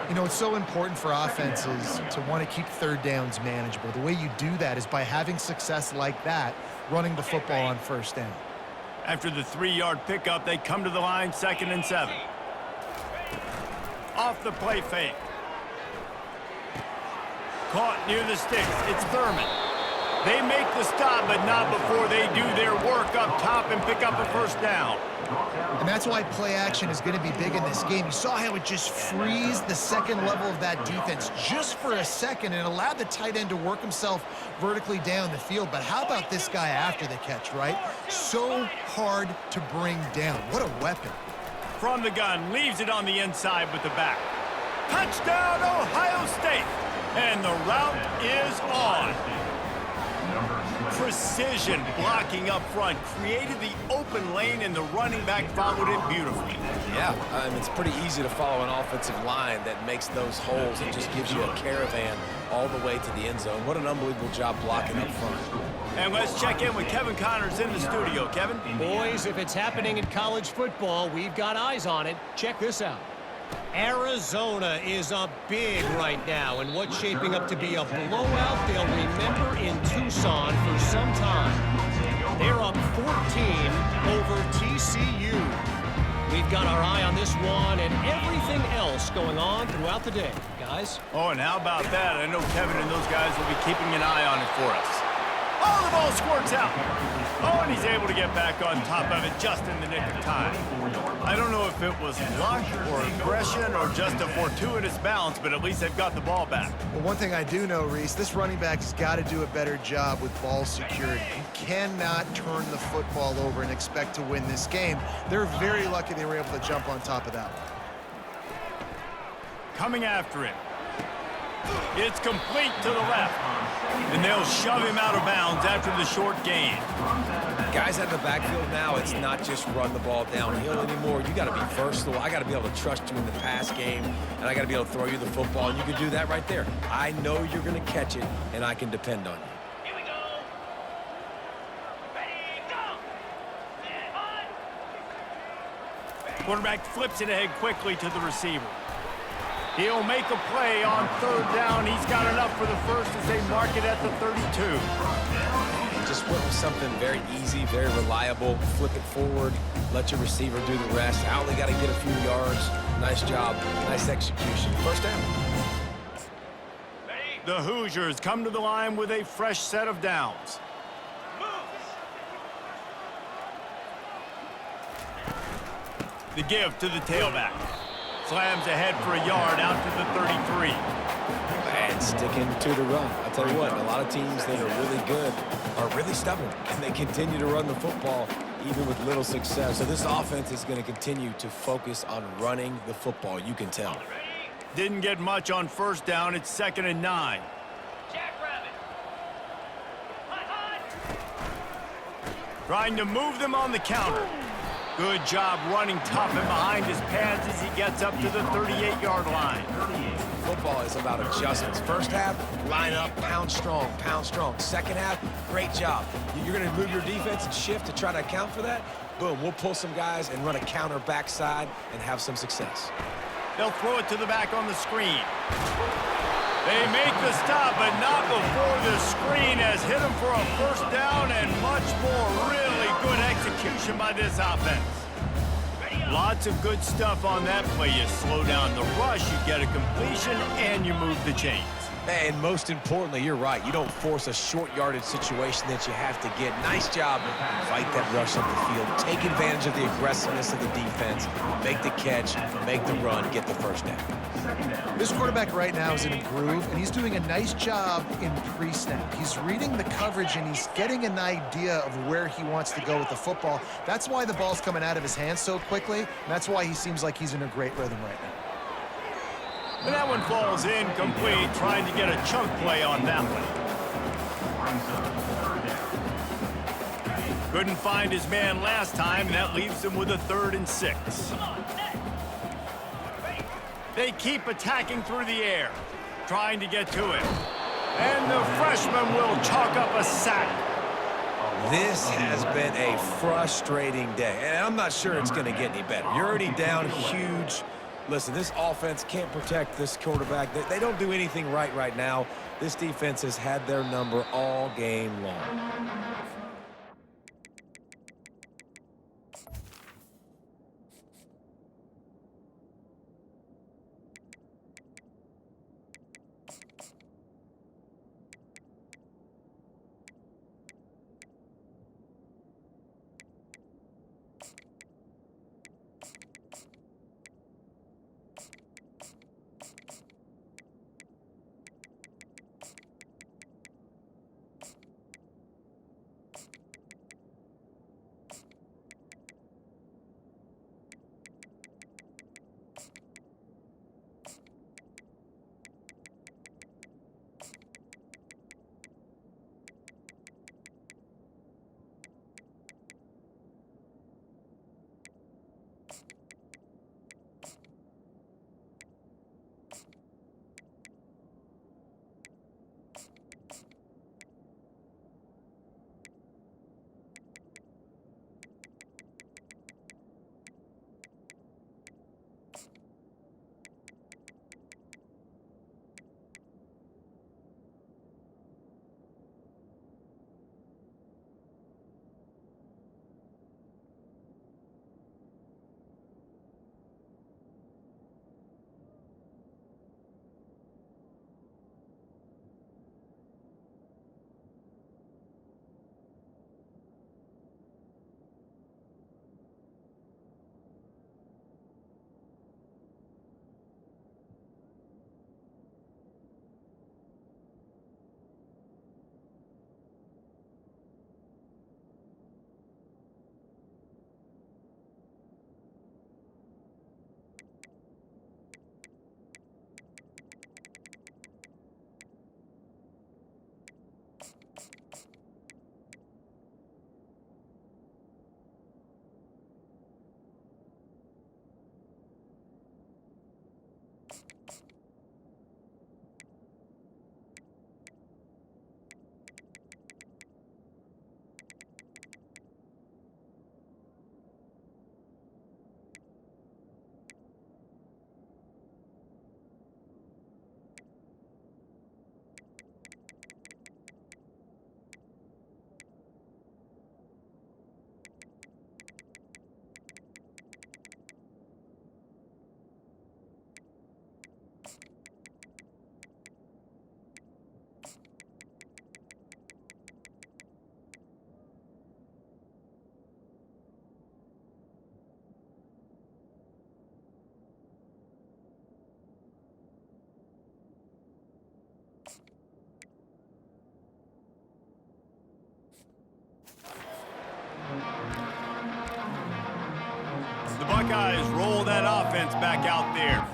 You know, it's so important for offenses to want to keep third downs manageable. The way you do that is by having success like that, running the football on first down. After the 3-yard pickup, they come to the line, 2nd and 7. Off the play fake. Caught near the sticks. It's Thurman. They make the stop, but not before they do their work up top and pick up a first down. And that's why play action is going to be big in this game. You saw how it just freezed the second level of that defense just for a second and allowed the tight end to work himself vertically down the field. But how about this guy after the catch, right? So hard to bring down. What a weapon. From the gun, leaves it on the inside with the back. Touchdown, Ohio State! And the route is on. Precision blocking up front created the open lane, and the running back followed it beautifully. Yeah, it's pretty easy to follow an offensive line that makes those holes and just gives you a caravan all the way to the end zone. What an unbelievable job blocking up front. And let's check in with Kevin Connors in the studio. Kevin? Boys, if it's happening in college football, we've got eyes on it. Check this out. Arizona is up big right now in what's shaping up to be a blowout they'll remember in Tucson for some time. They're up 14 over TCU. We've got our eye on this one and everything else going on throughout the day, guys. Oh, and how about that? I know Kevin and those guys will be keeping an eye on it for us. Oh, the ball squirts out. Oh, and he's able to get back on top of it just in the nick of time. I don't know if it was luck or aggression or just a fortuitous bounce, but at least they've got the ball back. Well, one thing I do know, Reese, this running back has got to do a better job with ball security. You cannot turn the football over and expect to win this game. They're very lucky they were able to jump on top of that one. Coming after it. It's complete to the left. And they'll shove him out of bounds after the short gain. Guys out of the backfield now, it's not just run the ball downhill anymore. You got to be versatile. I got to be able to trust you in the pass game, and I got to be able to throw you the football, and you can do that right there. I know you're going to catch it, and I can depend on you. Here we go. Ready, go. Quarterback flips it ahead quickly to the receiver. He'll make a play on third down. He's got enough for the first as they mark it at the 32. And just went with something very easy, very reliable. Flip it forward, let your receiver do the rest. I only got to get a few yards. Nice job, nice execution. First down. The Hoosiers come to the line with a fresh set of downs. The give to the tailback. Slams ahead for a yard out to the 33. And sticking to the run. I'll tell you what, a lot of teams that are really good are really stubborn, and they continue to run the football even with little success. So this offense is going to continue to focus on running the football. You can tell. Didn't get much on first down. It's 2nd and 9. Jackrabbit. Hot, hot. Trying to move them on the counter. Good job running tough and behind his pads as he gets up to the 38-yard line. Football is about adjustments. First half, line up, pound strong, pound strong. Second half, great job. You're going to move your defense and shift to try to account for that. Boom, we'll pull some guys and run a counter backside and have some success. They'll throw it to the back on the screen. They make the stop, but not before the screen has hit them for a first down and much more. Really good execution by this offense. Lots of good stuff on that play. You slow down the rush, you get a completion, and you move the chains. And most importantly, you're right. You don't force a short yardage situation that you have to get. Nice job. Fight that rush up the field. Take advantage of the aggressiveness of the defense. Make the catch, make the run, get the first down. This quarterback right now is in a groove, and he's doing a nice job in pre-snap. He's reading the coverage, and he's getting an idea of where he wants to go with the football. That's why the ball's coming out of his hands so quickly, and that's why he seems like he's in a great rhythm right now. And that one falls incomplete, trying to get a chunk play on that one. Couldn't find his man last time, and that leaves him with a 3rd and 6. They keep attacking through the air, trying to get to it. And the freshman will chalk up a sack. This has been a frustrating day, and I'm not sure it's going to get any better. You're already down huge. Listen, this offense can't protect this quarterback. They don't do anything right now. This defense has had their number all game long. offense back out there.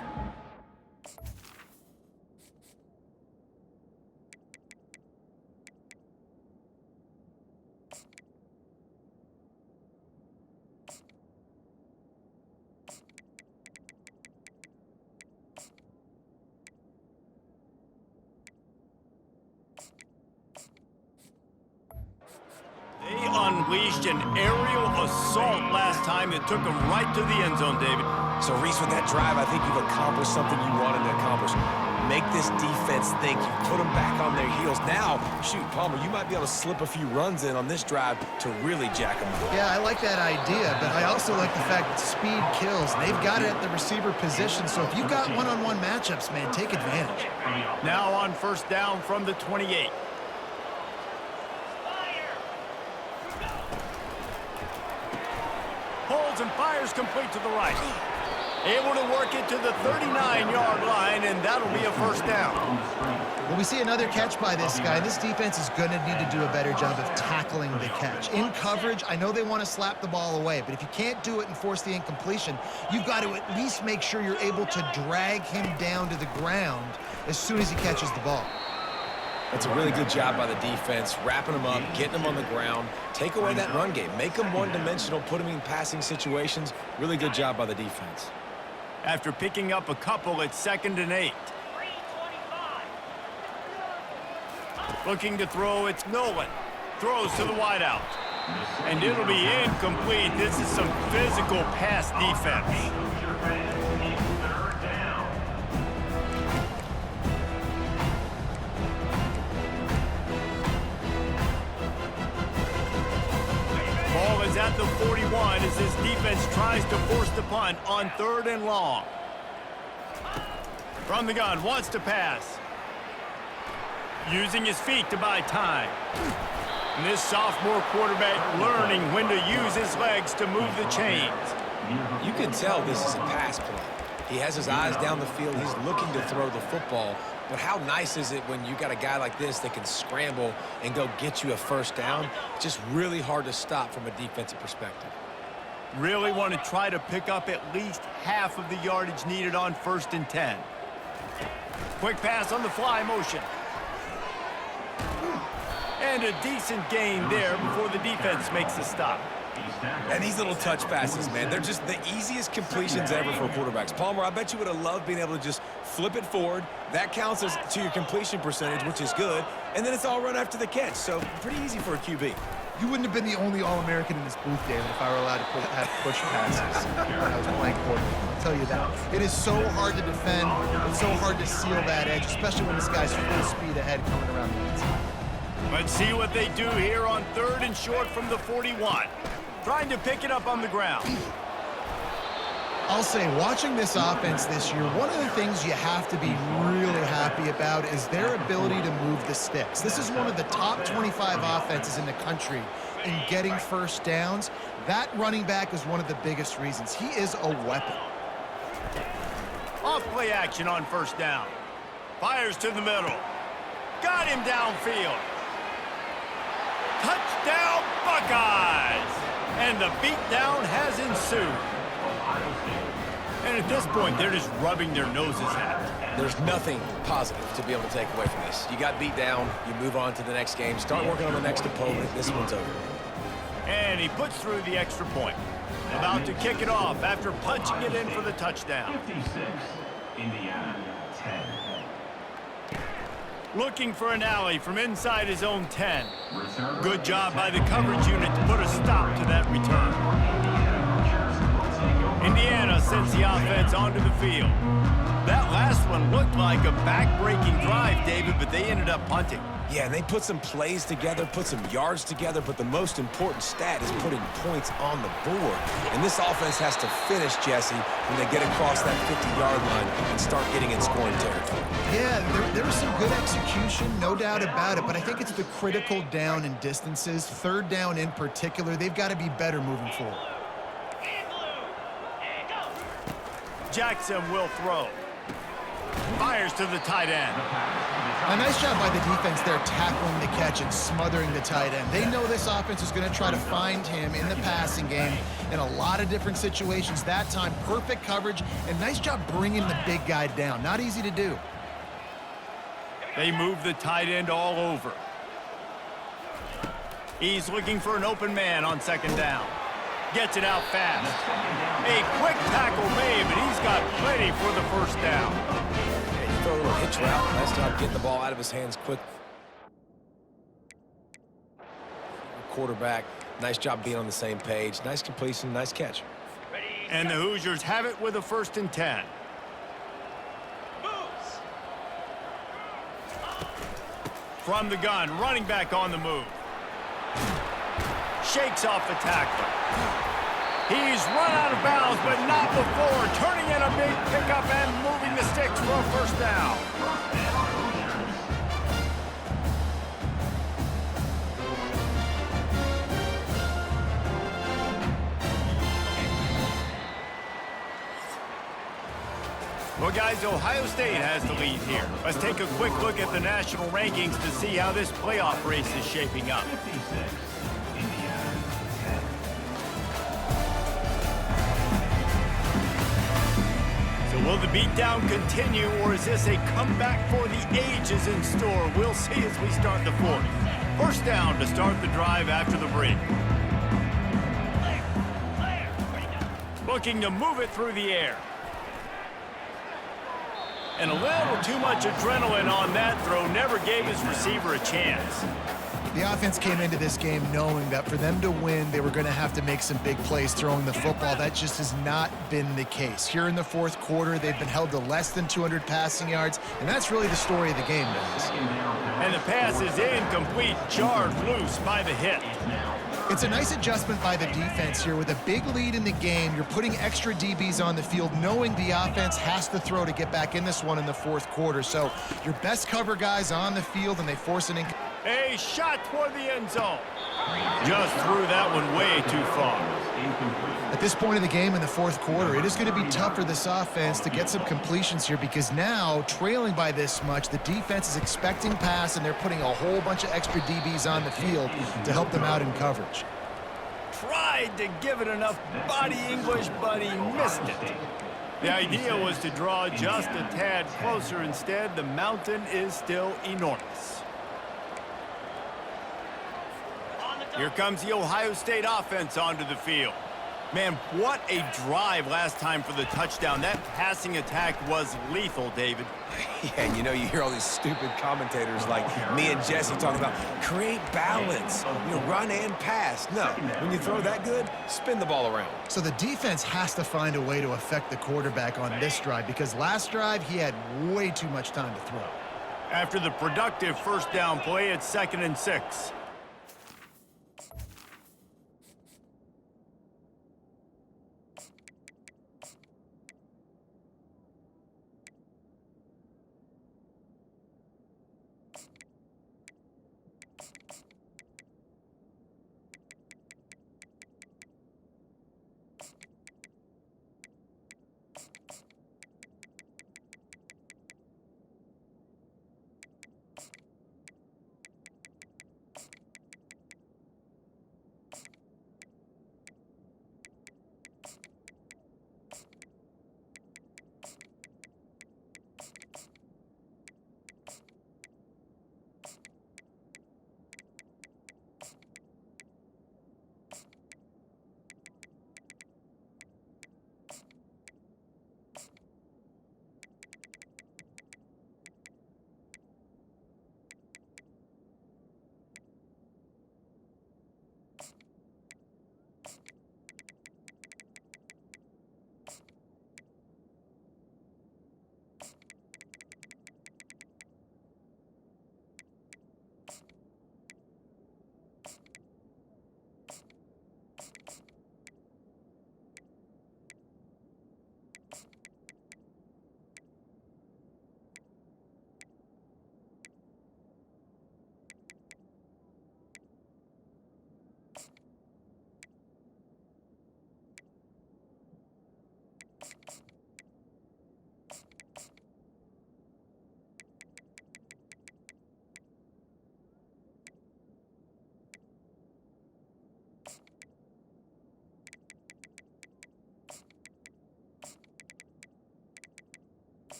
They unleashed an aerial assault last time that took them right to the end zone, David. So, Reese, with that drive, I think you've accomplished something you wanted to accomplish. Make this defense think. You put them back on their heels. Now, shoot, Palmer, you might be able to slip a few runs in on this drive to really jack them up. Yeah, I like that idea, but I also like the fact that speed kills. They've got it at the receiver position, so if you've got one-on-one matchups, man, take advantage. Now on first down from the 28. Holds and fires complete to the right. Able to work it to the 39-yard line, and that'll be a first down. Well, we see another catch by this guy. This defense is going to need to do a better job of tackling the catch. In coverage, I know they want to slap the ball away, but if you can't do it and force the incompletion, you've got to at least make sure you're able to drag him down to the ground as soon as he catches the ball. That's a really good job by the defense, wrapping them up, getting them on the ground. Take away that run game. Make them one-dimensional, put them in passing situations. Really good job by the defense. After picking up a couple at 2nd and 8. Looking to throw, it's Nolan. Throws to the wideout. And it'll be incomplete. This is some physical pass defense. Ball is at the 41 as this defense tries to force the punt on 3rd and long. From the gun, wants to pass. Using his feet to buy time. And this sophomore quarterback learning when to use his legs to move the chains. You can tell this is a pass play. He has his eyes down the field. He's looking to throw the football. But how nice is it when you got a guy like this that can scramble and go get you a first down? It's just really hard to stop from a defensive perspective. Really want to try to pick up at least half of the yardage needed on 1st and 10. Quick pass on the fly motion. And a decent gain there before the defense makes a stop. And these little touch passes, man, they're just the easiest completions ever for quarterbacks. Palmer, I bet you would have loved being able to just flip it forward. That counts as to your completion percentage, which is good. And then it's all run after the catch, so pretty easy for a QB. You wouldn't have been the only All-American in this booth, David, if I were allowed to have push passes when I was playing quarterback. I'll tell you that. It is so hard to defend. It's so hard to seal that edge, especially when this guy's full speed ahead coming around the inside. Let's see what they do here on 3rd and short from the 41. Trying to pick it up on the ground. I'll say, watching this offense this year, one of the things you have to be really happy about is their ability to move the sticks. This is one of the top 25 offenses in the country in getting first downs. That running back is one of the biggest reasons. He is a weapon. Off play action on 1st down. Fires to the middle. Got him downfield. Touchdown, Buckeyes! And the beatdown has ensued. And at this point, they're just rubbing their noses at it. There's nothing positive to be able to take away from this. You got beat down, you move on to the next game, start working on the next opponent. This one's over. And he puts through the extra point. About to kick it off after punching it in for the touchdown. 56, Indiana, 10. Looking for an alley from inside his own 10. Good job by the coverage unit to put a stop to that return. Indiana sends the offense onto the field. That last one looked like a back-breaking drive, David, but they ended up punting. Yeah, and they put some plays together, put some yards together, but the most important stat is putting points on the board. And this offense has to finish, Jesse, when they get across that 50-yard line and start getting in scoring territory. Yeah, there was some good execution, no doubt about it, but I think it's the critical down and distances, 3rd down in particular. They've got to be better moving forward. Jackson will throw. Fires to the tight end. A nice job by the defense there tackling the catch and smothering the tight end. They know this offense is going to try to find him in the passing game in a lot of different situations. That time, perfect coverage, and nice job bringing the big guy down. Not easy to do. They move the tight end all over. He's looking for an open man on second down. Gets it out fast. A quick tackle made, but he's got plenty for the first down. Yeah, you throw a little hitch route. Nice job getting the ball out of his hands quick. Quarterback, nice job being on the same page. Nice completion, nice catch. And the Hoosiers have it with a 1st and 10. Moves. From the gun, running back on the move. Shakes off the tackler. He's run out of bounds, but not before. Turning in a big pickup and moving the sticks for a first down. Well, guys, Ohio State has the lead here. Let's take a quick look at the national rankings to see how this playoff race is shaping up. 56, Indiana 10. So will the beatdown continue, or is this a comeback for the ages in store? We'll see as we start the 4th. First down to start the drive after the break. Looking to move it through the air. And a little too much adrenaline on that throw never gave his receiver a chance. The offense came into this game knowing that for them to win, they were going to have to make some big plays throwing the football. That just has not been the case. Here in the 4th quarter, they've been held to less than 200 passing yards, and that's really the story of the game, guys. And the pass is incomplete, jarred loose by the hit. It's a nice adjustment by the defense here. With a big lead in the game, you're putting extra DBs on the field, knowing the offense has to throw to get back in this one in the 4th quarter. So your best cover guys on the field, and they force an incomplete. A shot toward the end zone. Just threw that one way too far. At this point in the game in the 4th quarter, it is going to be tough for this offense to get some completions here, because now, trailing by this much, the defense is expecting pass, and they're putting a whole bunch of extra DBs on the field to help them out in coverage. Tried to give it enough body English, but he missed it. The idea was to draw just a tad closer. Instead, the mountain is still enormous. Here comes the Ohio State offense onto the field. Man, what a drive last time for the touchdown. That passing attack was lethal, David. Yeah, and you know, you hear all these stupid commentators like me and Jesse talking about create balance, run and pass. No, when you throw that good, spin the ball around. So the defense has to find a way to affect the quarterback on this drive, because last drive he had way too much time to throw. After the productive first down play, it's 2nd and 6.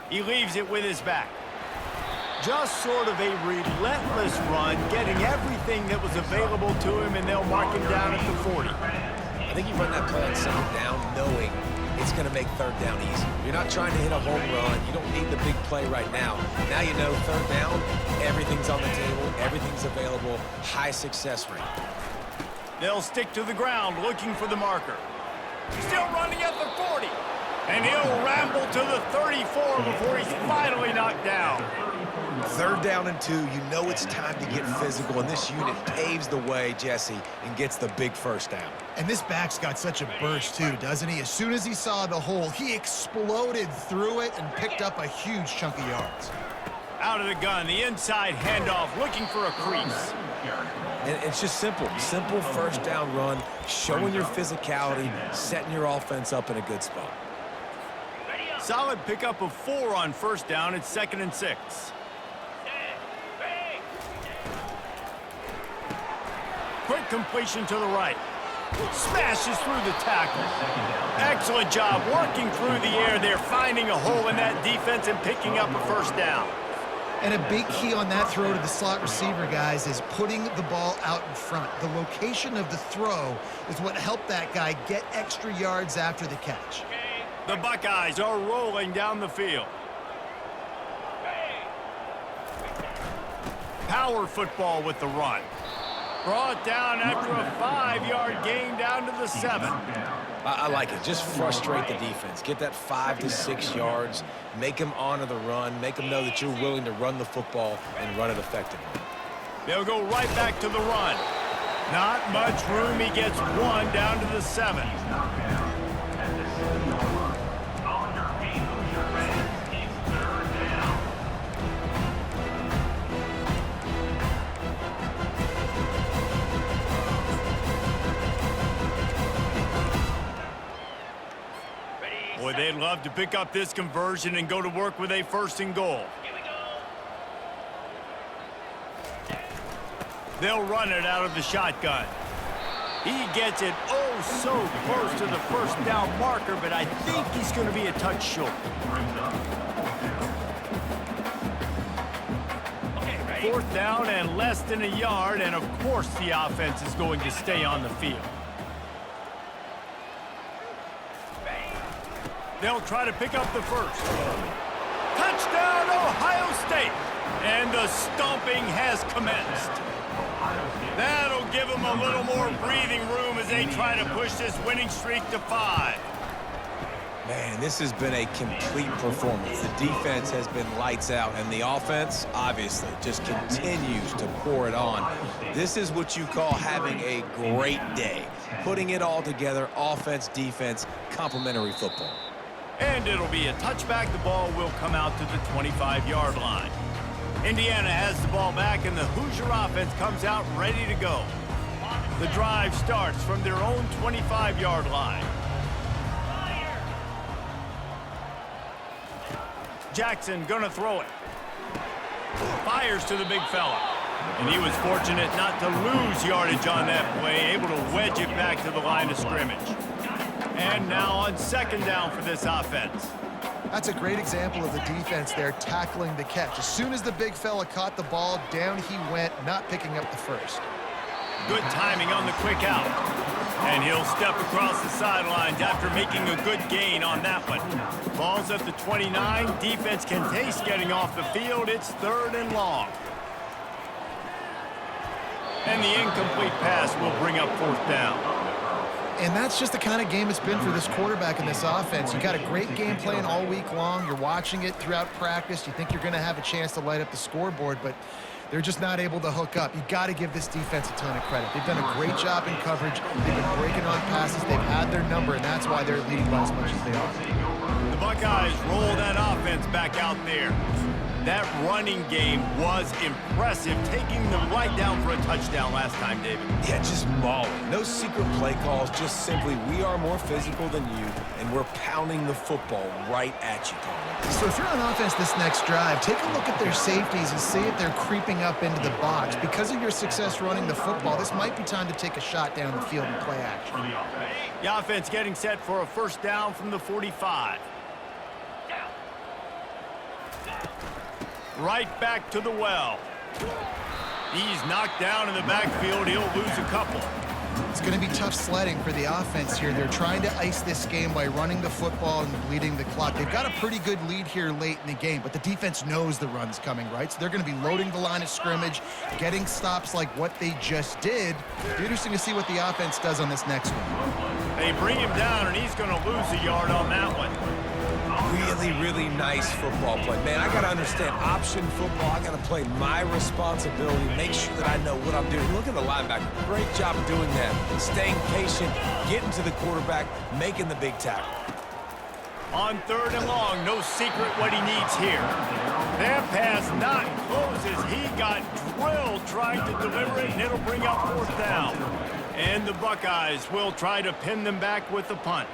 He leaves it with his back. Just sort of a relentless run, getting everything that was available to him, and they'll mark him down at the 40. I think you run that play on second down knowing it's going to make third down easy. You're not trying to hit a home run. You don't need the big play right now. Now you know third down, everything's on the table, everything's available, high success rate. They'll stick to the ground looking for the marker. Still running at the 40. And he'll ramble to the 34 before he's finally knocked down. Third down and 2, you know it's time to get physical, and this unit paves the way, Jesse, and gets the big first down. And this back's got such a burst too, doesn't he? As soon as he saw the hole, he exploded through it and picked up a huge chunk of yards. Out of the gun, the inside handoff, looking for a crease. And it's just simple first down run, showing your physicality, setting your offense up in a good spot. Solid pickup of 4 on first down. It's 2nd and 6. Quick completion to the right. Smashes through the tackle. Excellent job working through the air there, finding a hole in that defense and picking up a first down. And a big key on that throw to the slot receiver, guys, is putting the ball out in front. The location of the throw is what helped that guy get extra yards after the catch. The Buckeyes are rolling down the field. Power football with the run. Brought down after a 5-yard gain down to the 7. I like it. Just frustrate the defense. Get that 5 to 6 yards. Make them honor the run. Make them know that you're willing to run the football and run it effectively. They'll go right back to the run. Not much room. He gets 1 down to the 7. Boy, they'd love to pick up this conversion and go to work with a 1st and goal. They'll run it out of the shotgun. He gets it oh so close to the first down marker, but I think he's going to be a touch short. Fourth down and less than a yard, and of course the offense is going to stay on the field. They'll try to pick up the first. Touchdown, Ohio State! And the stomping has commenced. That'll give them a little more breathing room as they try to push this winning streak to 5. Man, this has been a complete performance. The defense has been lights out, and the offense, obviously, just continues to pour it on. This is what you call having a great day. Putting it all together, offense, defense, complementary football. And it'll be a touchback. The ball will come out to the 25-yard line. Indiana has the ball back, and the Hoosier offense comes out ready to go. The drive starts from their own 25-yard line. Jackson gonna throw it. Fires to the big fella. And he was fortunate not to lose yardage on that play, able to wedge it back to the line of scrimmage. And now on 2nd down for this offense. That's a great example of the defense there tackling the catch. As soon as the big fella caught the ball, down he went, not picking up the first. Good timing on the quick out. And he'll step across the sidelines after making a good gain on that one. Ball's at the 29. Defense can taste getting off the field. It's 3rd and long. And the incomplete pass will bring up 4th down. And that's just the kind of game it's been for this quarterback and this offense. You got a great game plan all week long. You're watching it throughout practice. You think you're going to have a chance to light up the scoreboard, but they're just not able to hook up. You got to give this defense a ton of credit. They've done a great job in coverage. They've been breaking on passes. They've had their number, and that's why they're leading by as much as they are. The Buckeyes roll that offense back out there. That running game was impressive, taking them right down for a touchdown last time, David. Yeah, just mauling. No secret play calls, just simply we are more physical than you, and we're pounding the football right at you, Tony. So if you're on offense this next drive, take a look at their safeties and see if they're creeping up into the box. Because of your success running the football, this might be time to take a shot down the field and play action. The offense getting set for a 1st down from the 45. Right back to the well. He's knocked down in the backfield. He'll lose a couple. It's going to be tough sledding for the offense here. They're trying to ice this game by running the football and bleeding the clock. They've got a pretty good lead here late in the game, but the defense knows the run's coming, right? So they're going to be loading the line of scrimmage, getting stops like what they just did. It'll be interesting to see what the offense does on this next one. They bring him down, and he's going to lose a yard on that one. Really, really nice football play. Man, I got to understand option football. I got to play my responsibility, make sure that I know what I'm doing. Look at the linebacker. Great job doing that. Staying patient, getting to the quarterback, making the big tackle. On 3rd and long, no secret what he needs here. That pass not closes. He got drilled trying to deliver it, and it'll bring up 4th down. And the Buckeyes will try to pin them back with the punt.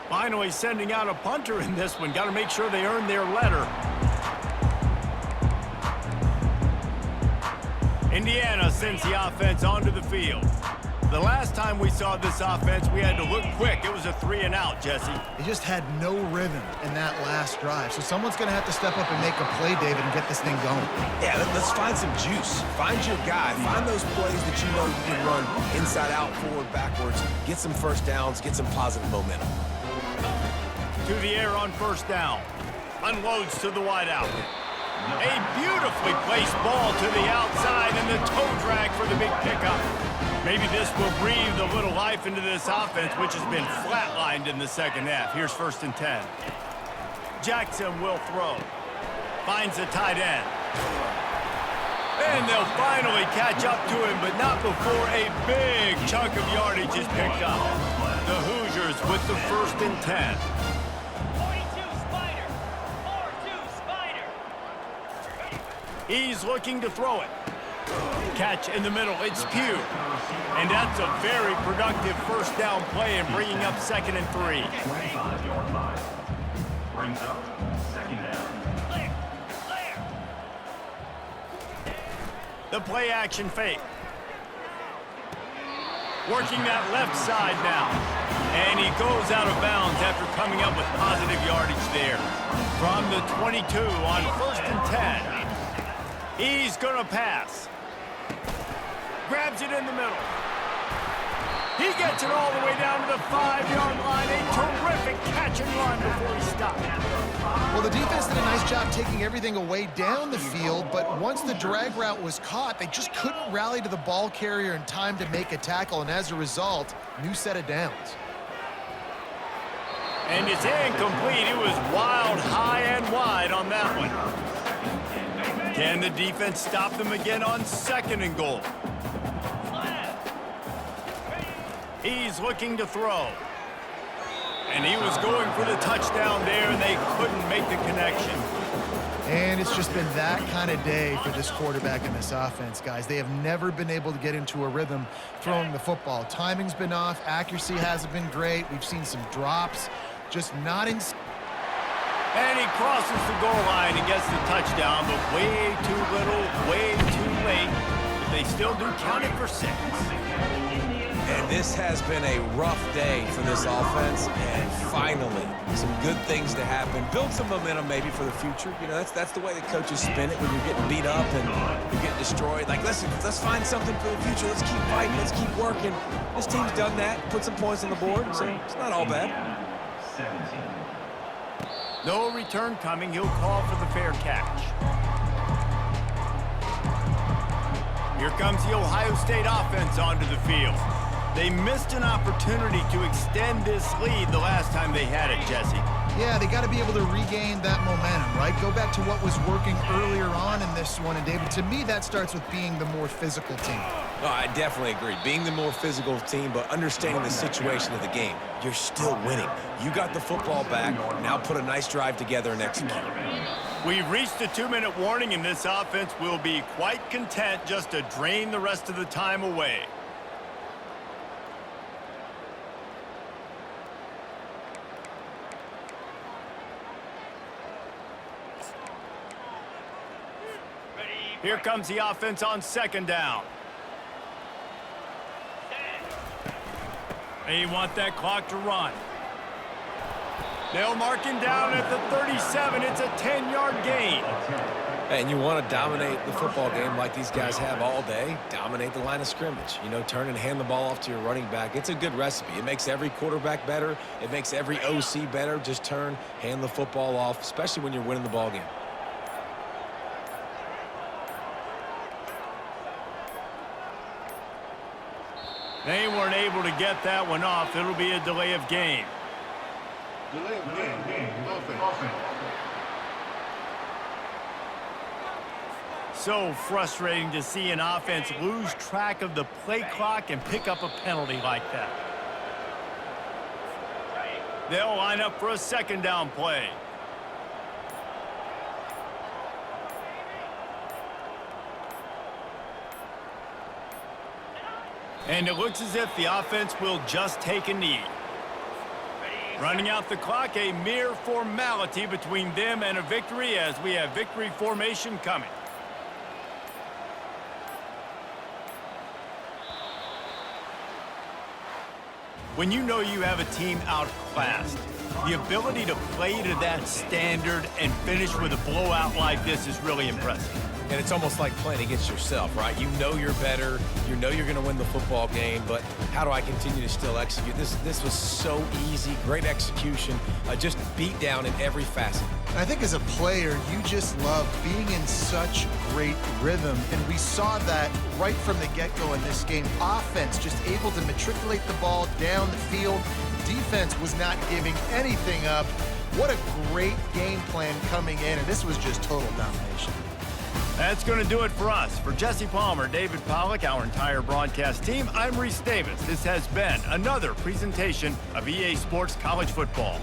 Finally sending out a punter in this one. Got to make sure they earn their letter. Indiana sends the offense onto the field. The last time we saw this offense, we had to look quick. It was a 3-and-out, Jesse. They just had no rhythm in that last drive. So someone's going to have to step up and make a play, David, and get this thing going. Yeah, let's find some juice. Find your guy. Find those plays that you know you can run inside out, forward, backwards. Get some first downs. Get some positive momentum. To the air on 1st down. Unloads to the wideout. A beautifully placed ball to the outside and the toe drag for the big pickup. Maybe this will breathe a little life into this offense, which has been flatlined in the 2nd half. Here's 1st and 10. Jackson will throw. Finds a tight end. And they'll finally catch up to him, but not before a big chunk of yardage is picked up. The Hoosiers with the 1st and 10. 42 Spider. 4-2 Spider. He's looking to throw it. Catch in the middle. It's Pugh. And that's a very productive 1st down play and bringing up 2nd and 3. 25-yard line. Brings up 2nd down. Clear. Clear. The play action fake. Working that left side now. And he goes out of bounds after coming up with positive yardage there. From the 22 on 1st and 10. He's going to pass. Grabs it in the middle. He gets it all the way down to the 5-yard line. A terrific catch and run before he stopped. Well, the defense did a nice job taking everything away down the field, but once the drag route was caught, they just couldn't rally to the ball carrier in time to make a tackle, and as a result, new set of downs. And it's incomplete. It was wild, high, and wide on that one. Can the defense stop them again on 2nd and goal? He's looking to throw. And he was going for the touchdown there, and they couldn't make the connection. And it's just been that kind of day for this quarterback and this offense, guys. They have never been able to get into a rhythm throwing the football. Timing's been off. Accuracy hasn't been great. We've seen some drops. Just not in... And he crosses the goal line and gets the touchdown, but way too little, way too late. But they still do count it for 6. And this has been a rough day for this offense, and finally, some good things to happen. Build some momentum maybe for the future. You know, that's the way the coaches spin it when you're getting beat up and you're getting destroyed. Like, listen, let's find something for the future. Let's keep fighting. Let's keep working. This team's done that, put some points on the board, so it's not all bad. 17. No return coming. He'll call for the fair catch. Here comes the Ohio State offense onto the field. They missed an opportunity to extend this lead the last time they had it, Jesse. Yeah, they got to be able to regain that momentum, right? Go back to what was working earlier on in this one. And, David, to me, that starts with being the more physical team. No, I definitely agree. Being the more physical team, but understanding the situation of the game. You're still winning. You got the football back. Now put a nice drive together and execute. We've reached the 2-minute warning, and this offense will be quite content just to drain the rest of the time away. Here comes the offense on 2nd down. They want that clock to run. They'll mark him down at the 37. It's a 10-yard gain. And you want to dominate the football game like these guys have all day. Dominate the line of scrimmage. You know, turn and hand the ball off to your running back. It's a good recipe. It makes every quarterback better. It makes every OC better. Just turn, hand the football off, especially when you're winning the ball game. They weren't able to get that one off. It'll be a delay of game. Delay of game. Offense. So frustrating to see an offense lose track of the play clock and pick up a penalty like that. They'll line up for a second down play. And it looks as if the offense will just take a knee. Running out the clock, a mere formality between them and a victory as we have victory formation coming. When you know you have a team outclassed, the ability to play to that standard and finish with a blowout like this is really impressive. And it's almost like playing against yourself, right? You know you're better. You know you're going to win the football game, but how do I continue to still execute? This was so easy, great execution, just beat down in every facet. I think as a player, you just love being in such great rhythm, and we saw that right from the get-go in this game. Offense just able to matriculate the ball down the field. Defense was not giving anything up. What a great game plan coming in, and this was just total domination. That's going to do it for us. For Jesse Palmer, David Pollack, our entire broadcast team, I'm Reese Davis. This has been another presentation of EA Sports College Football.